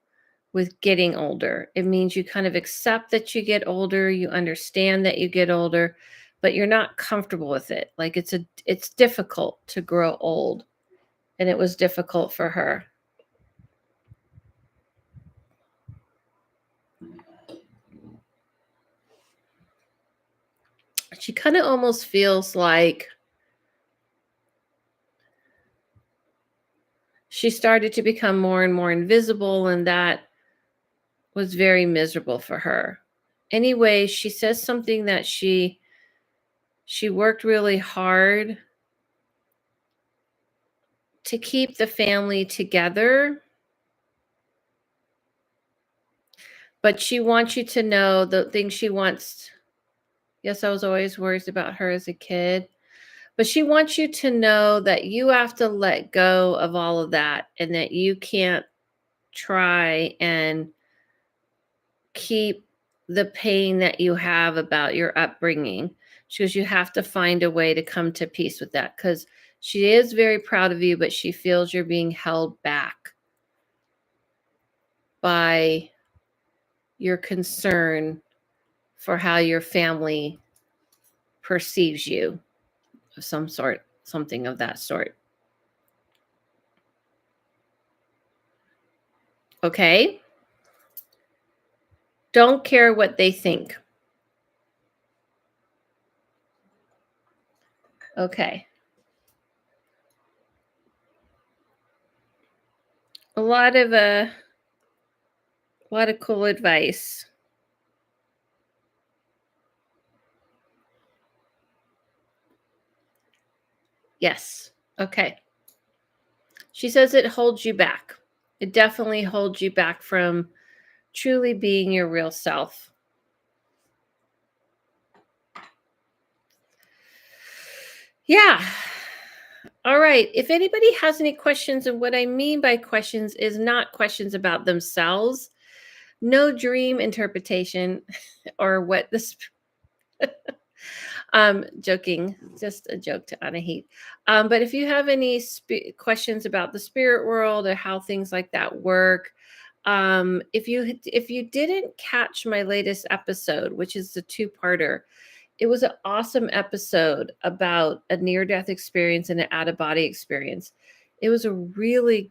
with getting older. It means you kind of accept that you get older, you understand that you get older, but you're not comfortable with it. Like it's difficult to grow old, and it was difficult for her. She kind of almost feels like she started to become more and more invisible, and that was very miserable for her. Anyway, she says something that she worked really hard to keep the family together, but she wants you to know the things she wants. Yes, I was always worried about her as a kid, But she wants you to know that you have to let go of all of that and that you can't try and keep the pain that you have about your upbringing. She goes, you have to find a way to come to peace with that because she is very proud of you, but she feels you're being held back by your concern for how your family perceives you of some sort, something of that sort. Okay? Don't care what they think. Okay. A lot of cool advice. Yes. Okay. She says it holds you back. It definitely holds you back from truly being your real self. Yeah. All right. If anybody has any questions, and what I mean by questions is not questions about themselves, no dream interpretation or what this joking, just a joke to Anahit. But if you have any questions about the spirit world or how things like that work, if you didn't catch my latest episode, which is the two-parter, it was an awesome episode about a near-death experience and an out-of-body experience. It's a really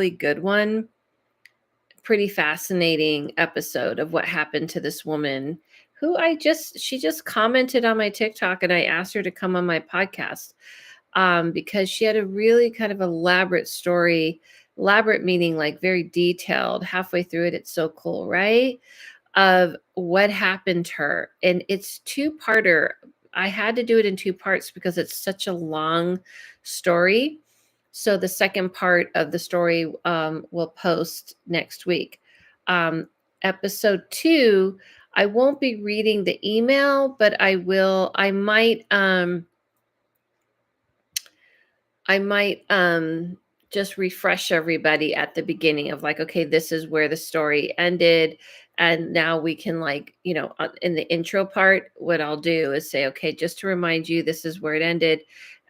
good one. Pretty fascinating episode of what happened to this woman who she just commented on my TikTok and I asked her to come on my podcast because she had a really kind of elaborate story, elaborate meaning like very detailed. Halfway through it, it's so cool, right? Of what happened to her. And it's two-parter. I had to do it in two parts because it's such a long story. So the second part of the story will post next week. Episode 2, I won't be reading the email, but I might just refresh everybody at the beginning of like, okay, this is where the story ended. And now we can in the intro part, what I'll do is say, okay, just to remind you, this is where it ended.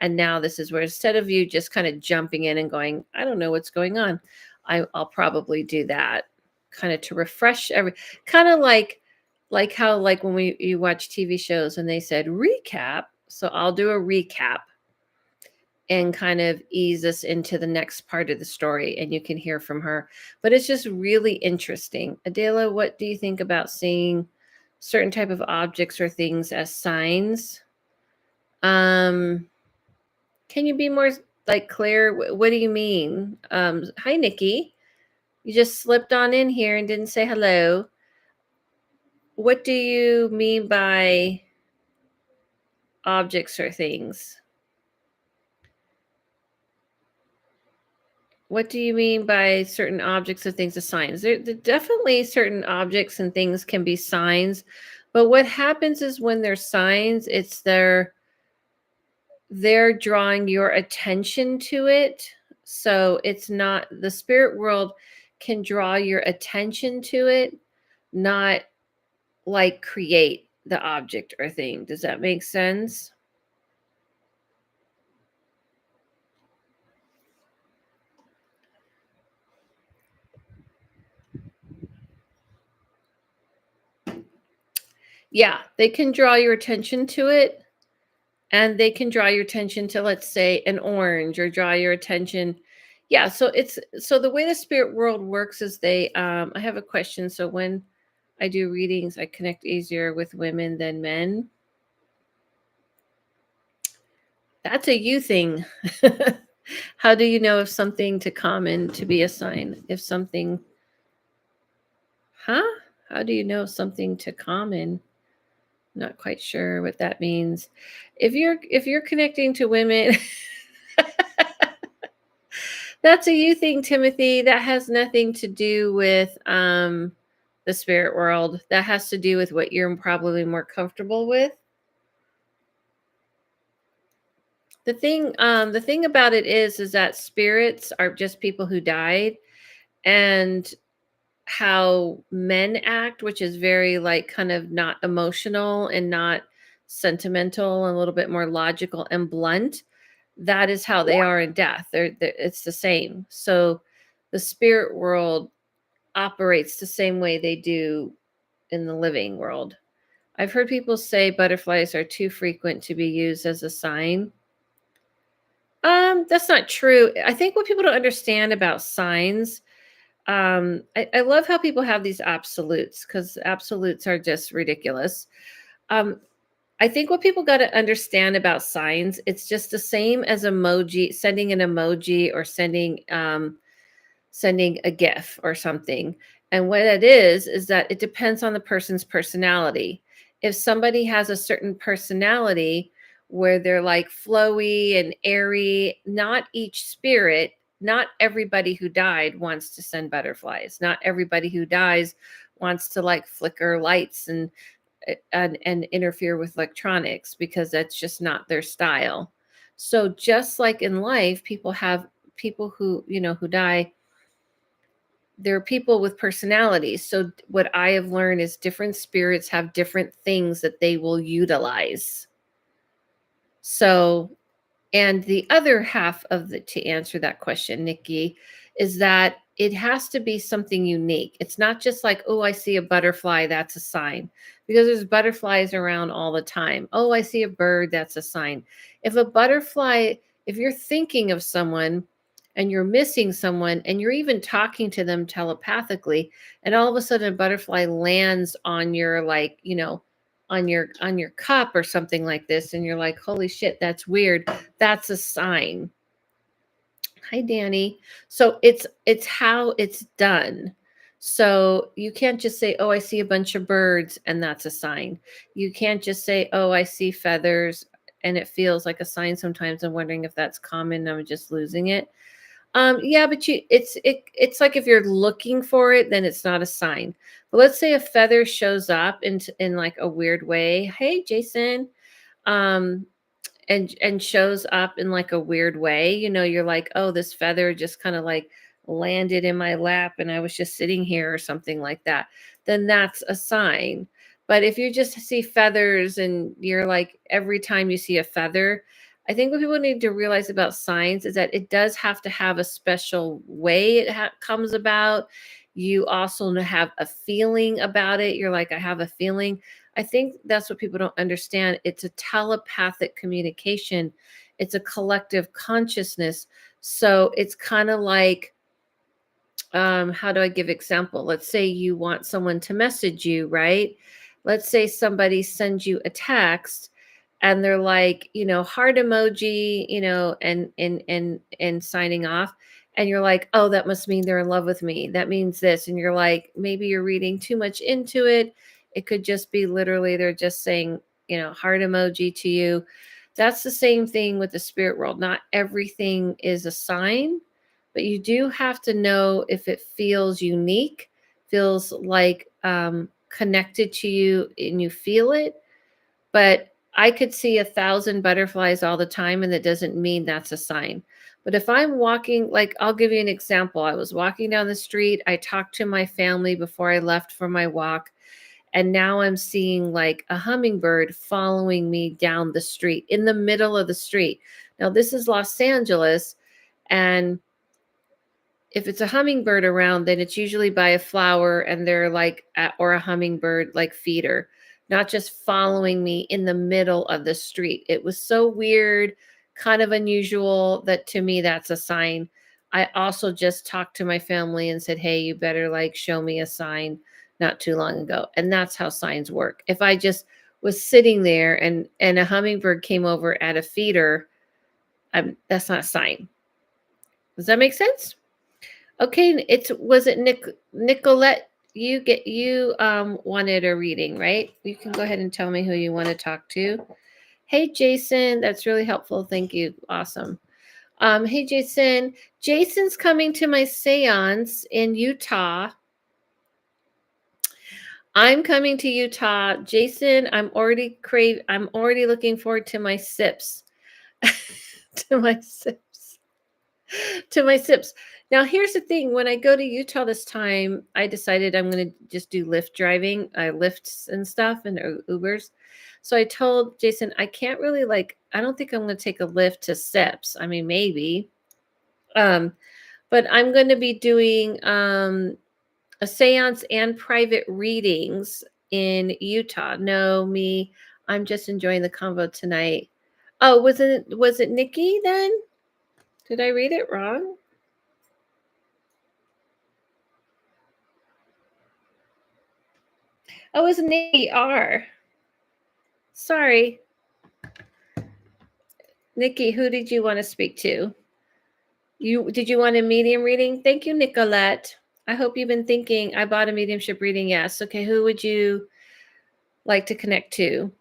And now this is where, instead of you just kind of jumping in and going, I don't know what's going on, I'll probably do that kind of to refresh kind of like how like when you watch TV shows and they said recap. So I'll do a recap and kind of ease us into the next part of the story and you can hear from her. But it's just really interesting. Adela, what do you think about seeing certain type of objects or things as signs? Can you be more like clear? What do you mean? Hi, Nikki. You just slipped on in here and didn't say hello. What do you mean by objects or things? What do you mean by certain objects and things as signs? There definitely certain objects and things can be signs, but what happens is when they're signs, it's they're drawing your attention to it. So it's not, the spirit world can draw your attention to it, not like create the object or thing. Does that make sense? Yeah, they can draw your attention to it, and they can draw your attention to, let's say, an orange, or draw your attention. Yeah, so the way the spirit world works is I have a question. So when I do readings, I connect easier with women than men. That's a you thing. How do you know if something to common to be a sign? If something, huh? How do you know something to common? Not quite sure what that means. If you're connecting to women, that's a you thing, Timothy. That has nothing to do with the spirit world. That has to do with what you're probably more comfortable with. The thing about it is that spirits are just people who died, and how men act, which is very like kind of not emotional and not sentimental and a little bit more logical and blunt. That is how they are in death. It's the same. So the spirit world operates the same way they do in the living world. I've heard people say butterflies are too frequent to be used as a sign. That's not true. I think what people don't understand about signs, I love how people have these absolutes, because absolutes are just ridiculous. Um, I think what people got to understand about signs, it's just the same as emoji, sending an emoji or sending a GIF or something. And what it is that it depends on the person's personality. If somebody has a certain personality where they're like flowy and airy, not each spirit, not everybody who died wants to send butterflies. Not everybody who dies wants to like flicker lights and interfere with electronics, because that's just not their style. So just like in life, people have people who die, there are people with personalities. So what I have learned is different spirits have different things that they will utilize. So, and the other half of the to answer that question, Nikki, is that it has to be something unique. It's not just like, oh, I see a butterfly, that's a sign. Because there's butterflies around all the time. Oh, I see a bird, that's a sign. If a butterfly, if you're thinking of someone and you're missing someone and you're even talking to them telepathically, and all of a sudden a butterfly lands on your like, on your cup or something like this, and you're like, holy shit, that's weird, that's a sign. Hi, Danny. So it's how it's done. So you can't just say, oh, I see a bunch of birds and that's a sign. You can't just say, oh, I see feathers and it feels like a sign. Sometimes I'm wondering if that's common, I'm just losing it. Yeah, but it's like if you're looking for it, then it's not a sign. But let's say a feather shows up in like a weird way. Hey, Jason. Um, and shows up in like a weird way. You're like, oh, this feather just kind of like landed in my lap and I was just sitting here or something like that. Then that's a sign. But if you just see feathers and you're like, every time you see a feather, I think what people need to realize about signs is that it does have to have a special way it comes about. You also have a feeling about it. You're like, I have a feeling. I think that's what people don't understand. It's a telepathic communication. It's a collective consciousness. So it's kind of like, how do I give example? Let's say you want someone to message you, right? Let's say somebody sends you a text and they're like, heart emoji, and signing off. And you're like, oh, that must mean they're in love with me. That means this. And you're like, maybe you're reading too much into it. It could just be literally they're just saying, heart emoji to you. That's the same thing with the spirit world. Not everything is a sign, but you do have to know if it feels unique, feels like connected to you and you feel it. But I could see 1,000 butterflies all the time, and that doesn't mean that's a sign. But if I'm walking, like, I'll give you an example. I was walking down the street. I talked to my family before I left for my walk. And now I'm seeing like a hummingbird following me down the street in the middle of the street. Now, this is Los Angeles. And if it's a hummingbird around, then it's usually by a flower and they're like, or a hummingbird like feeder, not just following me in the middle of the street. It was so weird, kind of unusual that to me, that's a sign. I also just talked to my family and said, hey, you better like show me a sign not too long ago. And that's how signs work. If I just was sitting there and a hummingbird came over at a feeder, that's not a sign. Does that make sense? Okay, was it Nicolette? You wanted a reading, right? You can go ahead and tell me who you want to talk to. Hey Jason, that's really helpful. Thank you. Awesome. Hey Jason. Jason's coming to my seance in Utah. I'm coming to Utah. Jason, I'm already looking forward to my sips. to my sips. To my sips. Now, here's the thing. When I go to Utah this time, I decided I'm going to just do Lyft driving, Lyfts and stuff and Ubers. So I told Jason, I can't really I don't think I'm going to take a Lyft to Sips. I mean, maybe. But I'm going to be doing a seance and private readings in Utah. No, me, I'm just enjoying the convo tonight. Oh, was it Nikki then? Did I read it wrong? Oh, it was Nikki R. Sorry. Nikki, who did you want to speak to? Did you want a medium reading? Thank you, Nicolette. I hope you've been thinking. I bought a mediumship reading. Yes. Okay. Who would you like to connect to?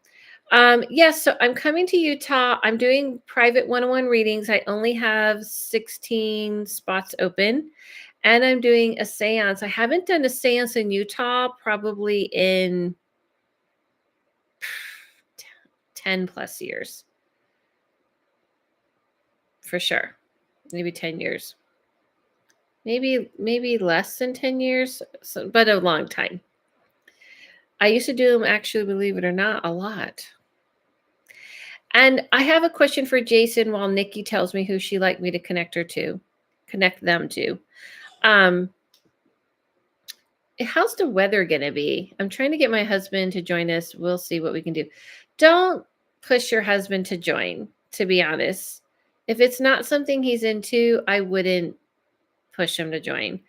Yes. So I'm coming to Utah. I'm doing private one-on-one readings. I only have 16 spots open, and I'm doing a seance. I haven't done a seance in Utah probably in 10 plus years. For sure. Maybe 10 years. Maybe less than 10 years, but a long time. I used to do them, actually, believe it or not, a lot. And I have a question for Jason while Nikki tells me who she'd like me to connect them to. How's the weather going to be? I'm trying to get my husband to join us. We'll see what we can do. Don't push your husband to join, to be honest. If it's not something he's into, I wouldn't push him to join.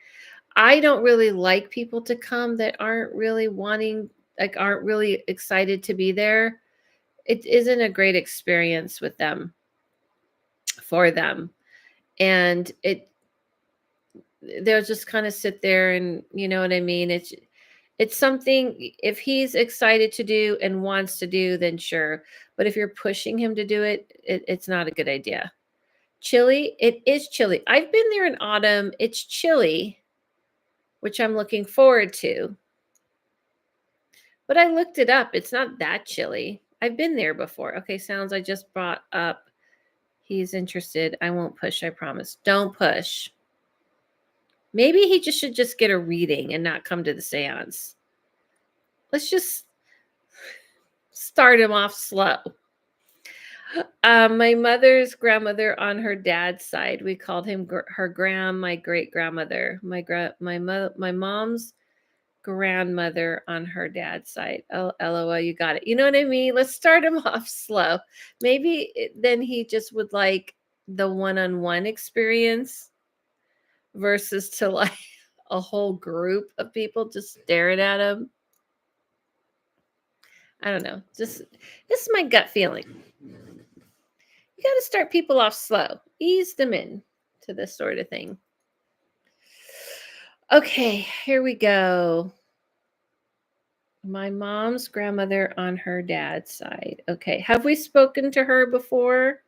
I don't really like people to come that aren't really aren't really excited to be there. It isn't a great experience with them, for them. And they'll just kind of sit there and, you know what I mean? It's something, if he's excited to do and wants to do, then sure. But if you're pushing him to do it, it's not a good idea. Chilly, it is chilly. I've been there in autumn. It's chilly, which I'm looking forward to. But I looked it up. It's not that chilly. I've been there before. Okay, sounds I just brought up. He's interested. I won't push, I promise. Don't push. Maybe he should just get a reading and not come to the seance. Let's just start him off slow. My mother's grandmother on her dad's side, we called him my great grandmother. My mom's grandmother on her dad's side. Oh, LOL, you got it. You know what I mean? Let's start him off slow. Maybe then he just would like the one-on-one experience versus to like a whole group of people just staring at him. I don't know. This is my gut feeling. You got to start people off slow. Ease them in to this sort of thing. Okay, here we go. My mom's grandmother on her dad's side. Okay. Have we spoken to her before?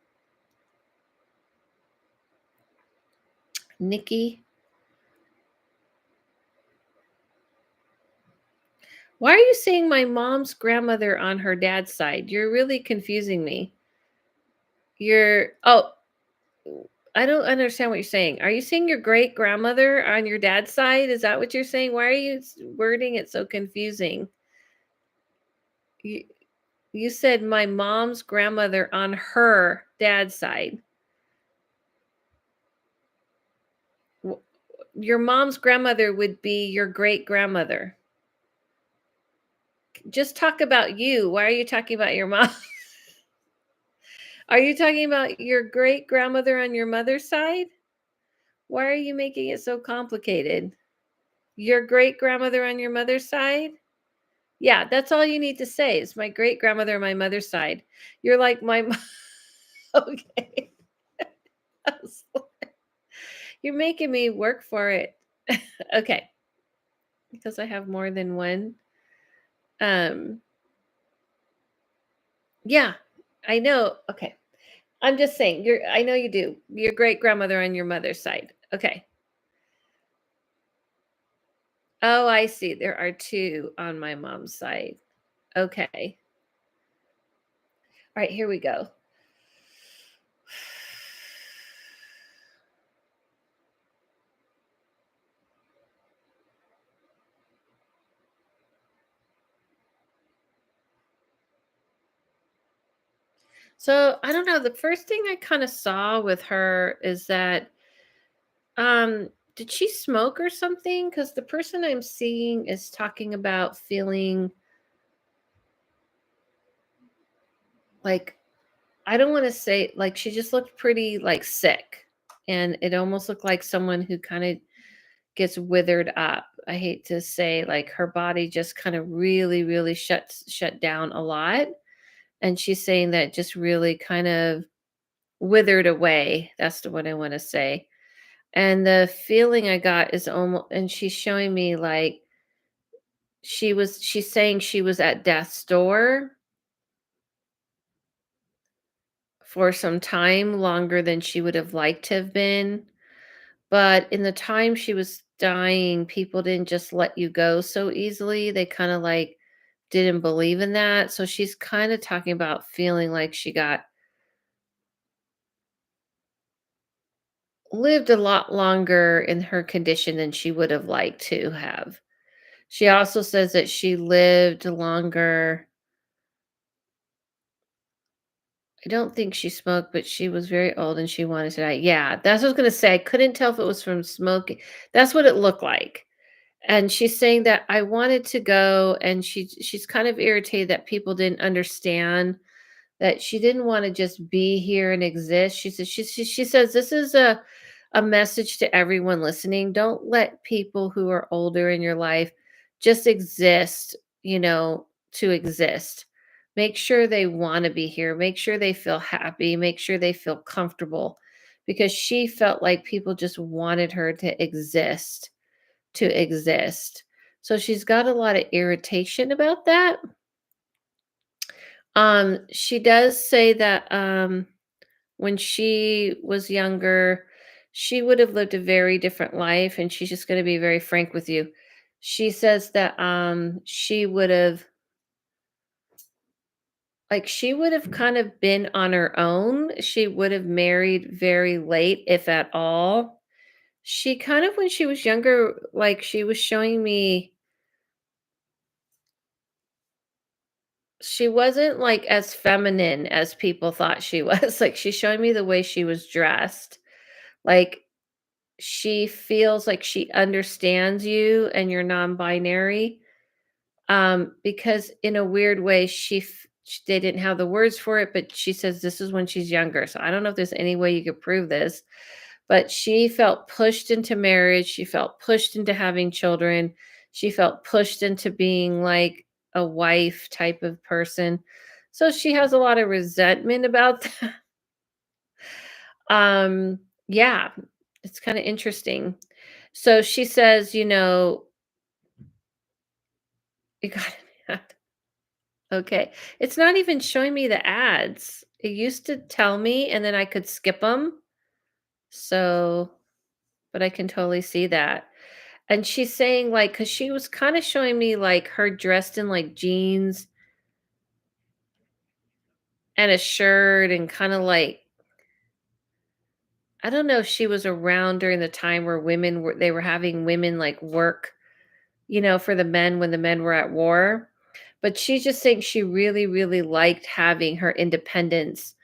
Nikki? Why are you saying my mom's grandmother on her dad's side? You're really confusing me. I don't understand what you're saying. Are you saying your great grandmother on your dad's side? Is that what you're saying? Why are you wording it so confusing? You said my mom's grandmother on her dad's side. Your mom's grandmother would be your great grandmother. Just talk about you. Why are you talking about your mom? Are you talking about your great grandmother on your mother's side? Why are you making it so complicated? Your great grandmother on your mother's side? Yeah, that's all you need to say is my great grandmother on my mother's side. You're like my okay. You're making me work for it. Okay. Because I have more than one. Yeah, I know. Okay. I'm just saying, I know you do. Your great grandmother on your mother's side. Okay. Oh, I see. There are two on my mom's side. Okay. All right, here we go. So I don't know. The first thing I kind of saw with her is that did she smoke or something? Because the person I'm seeing is talking about feeling like, I don't want to say, like, she just looked pretty like sick. And it almost looked like someone who kind of gets withered up. I hate to say, like, her body just kind of really, really shut down a lot. And she's saying that just really kind of withered away. That's the what I want to say. And the feeling I got is almost, and she's showing me like she's saying she was at death's door for some time longer than she would have liked to have been. But in the time she was dying, people didn't just let you go so easily. They kind of like didn't believe in that. So she's kind of talking about feeling like she got lived a lot longer in her condition than she would have liked to have. She also says that she lived longer. I don't think she smoked, but she was very old and she wanted to die. Yeah, that's what I was gonna say. I couldn't tell if it was from smoking. That's what it looked like. And she's saying that I wanted to go, and she's kind of irritated that people didn't understand that she didn't want to just be here and exist. She says this is a message to everyone listening. Don't let people who are older in your life just exist, to exist. Make sure they want to be here. Make sure they feel happy. Make sure they feel comfortable, because she felt like people just wanted her to exist. So she's got a lot of irritation about that. She does say that when she was younger, she would have lived a very different life, and she's just going to be very frank with you. She says that she would have kind of been on her own. She would have married very late, if at all. She kind of, when she was younger, like, she was showing me, she wasn't like as feminine as people thought she was. Like, she's showing me the way she was dressed. Like, she feels like she understands you and you're non-binary, because in a weird way, they didn't have the words for it, but she says this is when she's younger. So I don't know if there's any way you could prove this, but she felt pushed into marriage. She felt pushed into having children. She felt pushed into being like a wife type of person. So she has a lot of resentment about that. Yeah, it's kind of interesting. So she says, you got it. Okay. It's not even showing me the ads. It used to tell me and then I could skip them. So, but I can totally see that. And she's saying, like, cuz she was kind of showing me like her dressed in like jeans and a shirt, and kind of like, I don't know if she was around during the time where they were having women like work, for the men when the men were at war. But she's just saying she really, really liked having her independence.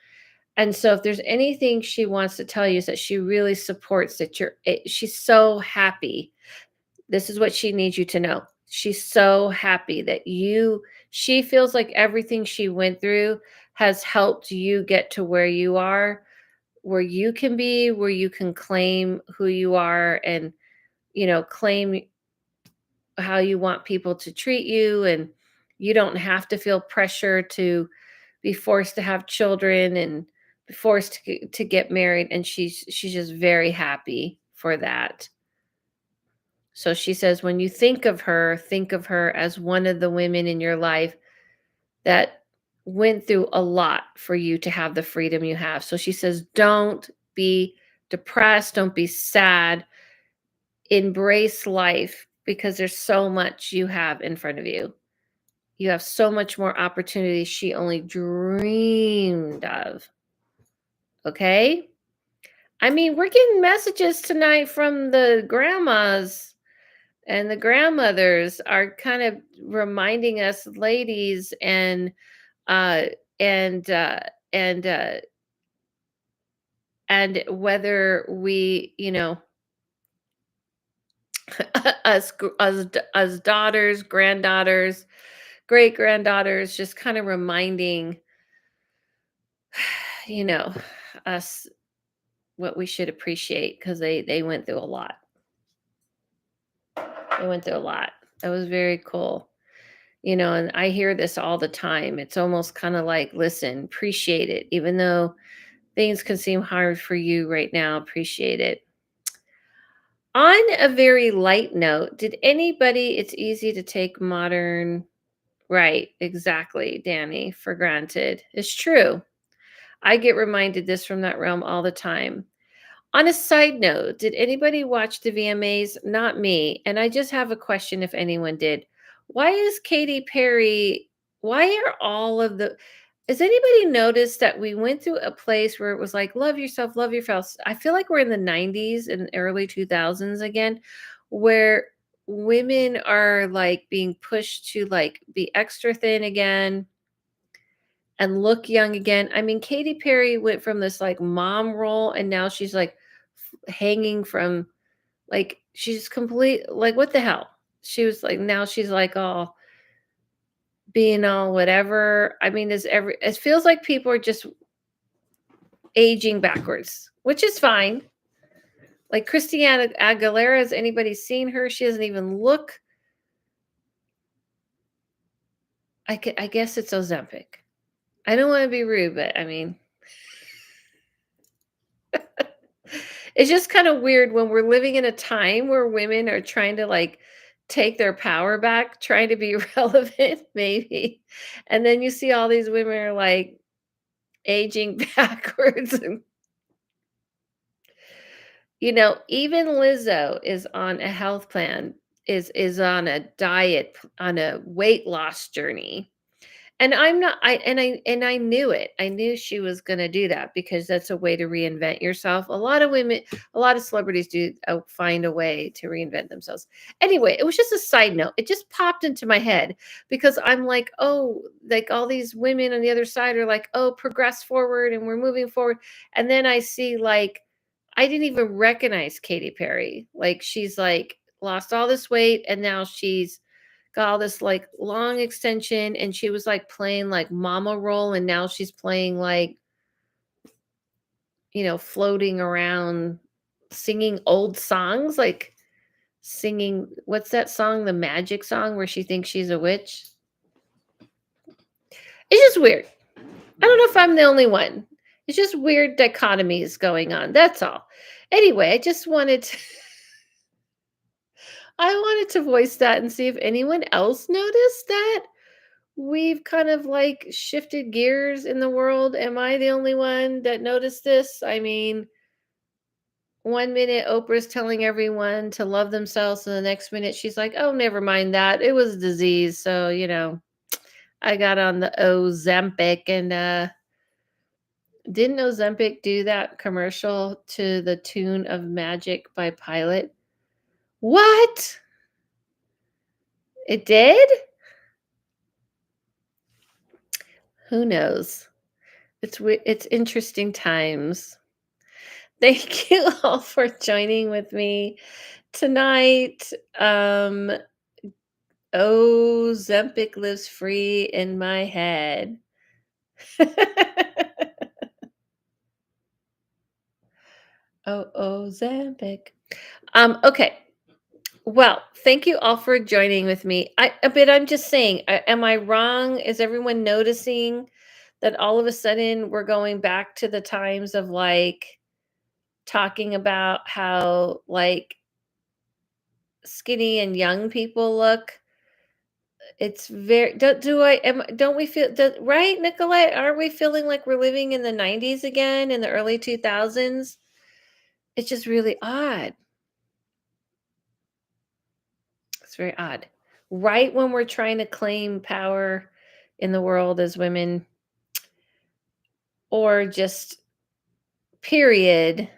And so if there's anything she wants to tell you, is that she really supports that she's so happy. This is what she needs you to know. She's so happy that she feels like everything she went through has helped you get to where you are, where you can be, where you can claim who you are, and, claim how you want people to treat you. And you don't have to feel pressure to be forced to have children and be forced to get married. And she's just very happy for that. So she says, when you think of her as one of the women in your life that went through a lot for you to have the freedom you have. So she says, don't be depressed, don't be sad, embrace life, because there's so much you have in front of you. You have so much more opportunity she only dreamed of. Okay? I mean, we're getting messages tonight from the grandmas, and the grandmothers are kind of reminding us ladies, uh and and whether we, us daughters, granddaughters, great granddaughters, just kind of reminding you know us what we should appreciate, because they went through a lot. They went through a lot. That was very cool. And I hear this all the time. It's almost kind of like, listen, appreciate it, even though things can seem hard for you right now. Appreciate it. On a very light note, did anybody, it's easy to take modern, right, exactly, Danny, for granted. It's true. I get reminded this from that realm all the time. On a side note, did anybody watch the VMAs? Not me. And I just have a question if anyone did. Why is Katy Perry, why are all of the, has anybody noticed that we went through a place where it was like, love yourself, love yourself? I feel like we're in the 90s and early 2000s again, where women are like being pushed to like be extra thin again and look young again. I mean, Katy Perry went from this like mom role, and now she's like hanging from, like, she's complete, like, what the hell? She was like, now she's like all being all whatever. I mean, it feels like people are just aging backwards, which is fine. Like Christiana Aguilera, has anybody seen her? She doesn't even look. I guess it's Ozempic. I don't want to be rude, but I mean, it's just kind of weird when we're living in a time where women are trying to like take their power back, trying to be relevant, maybe. And then you see all these women are like aging backwards. And, even Lizzo is on a health plan, is on a diet, on a weight loss journey. And I'm not I knew it. I knew she was gonna do that because that's a way to reinvent yourself. A lot of women, a lot of celebrities do find a way to reinvent themselves. Anyway, it was just a side note. It just popped into my head because I'm like, oh, like all these women on the other side are like, oh, progress forward and we're moving forward. And then I see like, I didn't even recognize Katy Perry. Like she's like lost all this weight and now she's got all this like long extension, and she was like playing like mama role, and now she's playing like, floating around singing old songs, like singing, what's that song, the magic song where she thinks she's a witch. It's just weird. I don't know if I'm the only one. It's just weird dichotomies going on, that's all. Anyway, I wanted to voice that and see if anyone else noticed that we've kind of like shifted gears in the world. Am I the only one that noticed this? I mean, one minute Oprah's telling everyone to love themselves, and the next minute she's like, oh, never mind that. It was a disease. So, I got on the Ozempic, and didn't Ozempic do that commercial to the tune of Magic by Pilot? What? It did? Who knows? It's interesting times. Thank you all for joining with me tonight. Oh, Zempic lives free in my head. Oh, Zempic. Okay. Well, thank you all for joining with me. But I'm just saying, am I wrong? Is everyone noticing that all of a sudden we're going back to the times of like talking about how like skinny and young people look? It's very, don't we feel, right, Nicolette? Aren't we feeling like we're living in the 90s again, in the early 2000s? It's just really odd. It's very odd. Right when we're trying to claim power in the world as women, or just period,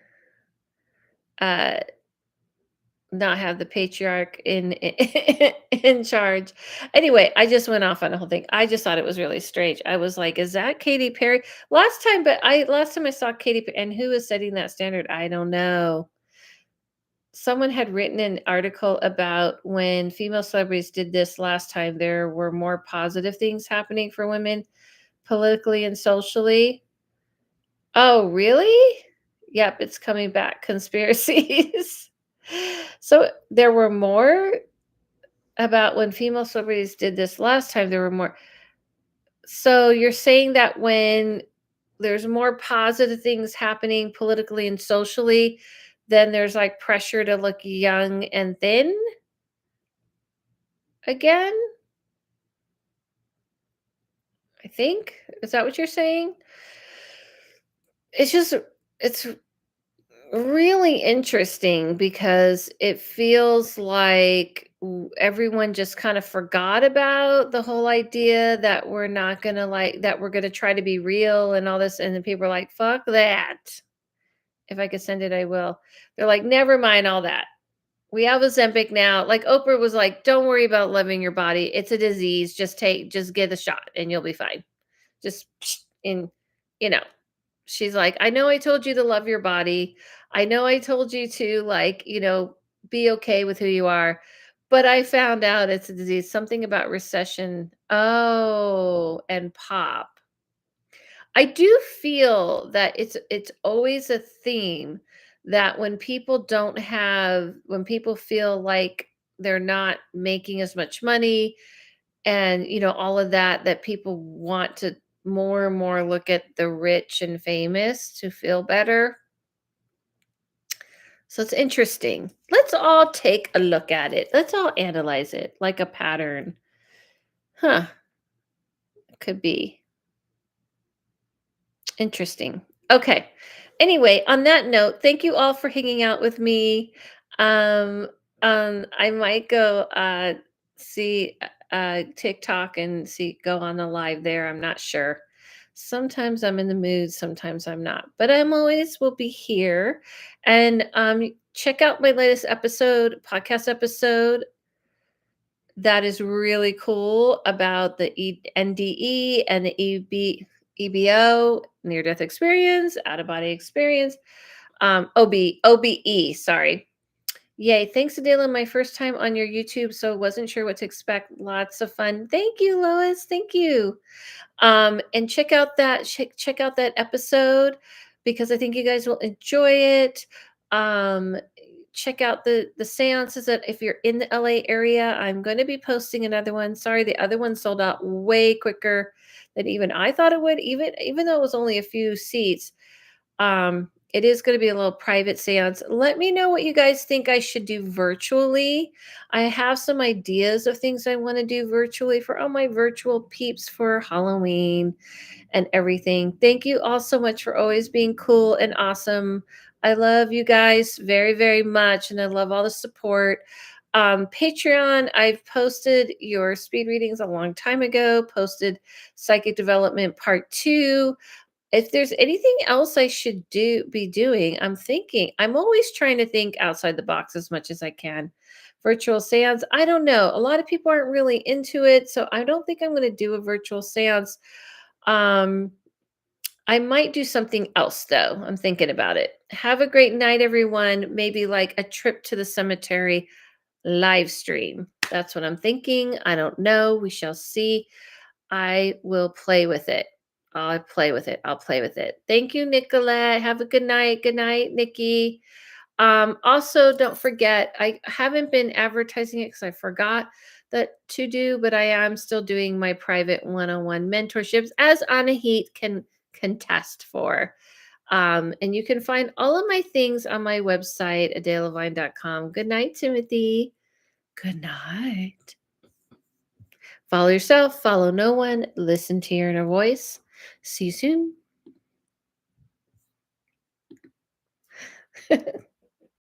uh not have the patriarch in charge. Anyway, I just went off on the whole thing. I just thought it was really strange. I was like, "Is that Katy Perry?" Last time I saw Katy Perry, and who is setting that standard? I don't know. Someone had written an article about when female celebrities did this last time, there were more positive things happening for women politically and socially. Oh, really? Yep, it's coming back. Conspiracies. So there were more about when female celebrities did this last time, there were more. So you're saying that when there's more positive things happening politically and socially, then there's like pressure to look young and thin again? I think. Is that what you're saying? It's just it's really interesting because it feels like everyone just kind of forgot about the whole idea that we're not going to like that we're going to try to be real and all this, and then people are like, fuck that. If I could send it, I will. They're like, never mind all that. We have Ozempic now. Like Oprah was like, don't worry about loving your body. It's a disease. Just get the shot and you'll be fine. Just in, you know, she's like, I know I told you to love your body. I know I told you to like, be okay with who you are. But I found out it's a disease, something about recession. Oh, and pop. I do feel that it's always a theme that when people feel like they're not making as much money and all of that, that people want to more and more look at the rich and famous to feel better. So it's interesting. Let's all take a look at it. Let's all analyze it like a pattern. Huh, could be. Interesting. Okay. Anyway, on that note, thank you all for hanging out with me. Um, I might go see TikTok and see go on the live there. I'm not sure. Sometimes I'm in the mood, sometimes I'm not. But I'm always will be here. And check out my latest podcast episode that is really cool about the NDE and the EBO, near death experience, out of body experience, OBE, sorry. Yay. Thanks, Adela. My first time on your YouTube, so wasn't sure what to expect. Lots of fun. Thank you, Lois. Thank you. And check out that episode because I think you guys will enjoy it. Um, check out the seances that if you're in the LA area, I'm going to be posting another one. Sorry, the other one sold out way quicker than even I thought it would, even though it was only a few seats. It is going to be a little private seance. Let me know what you guys think I should do virtually. I have some ideas of things I want to do virtually for all my virtual peeps for Halloween and everything. Thank you all so much for always being cool and awesome. I love you guys very, very much, and I love all the support. Patreon, I've posted your speed readings a long time ago, posted Psychic Development Part 2. If there's anything else I should be doing, I'm always trying to think outside the box as much as I can. Virtual seance, I don't know. A lot of people aren't really into it, so I don't think I'm going to do a virtual seance. Um, I might do something else though. I'm thinking about it. Have a great night, everyone. Maybe like a trip to the cemetery live stream. That's what I'm thinking. I don't know. We shall see. I will play with it. I'll play with it. I'll play with it. Thank you, Nicolette. Have a good night. Good night, Nikki. Also, don't forget, I haven't been advertising it because I forgot that to do, but I am still doing my private one-on-one mentorships as Anahit can contest for. And you can find all of my things on my website, AdelaLavine.com. Good night, Timothy. Good night. Follow yourself, follow no one, listen to your inner voice. See you soon.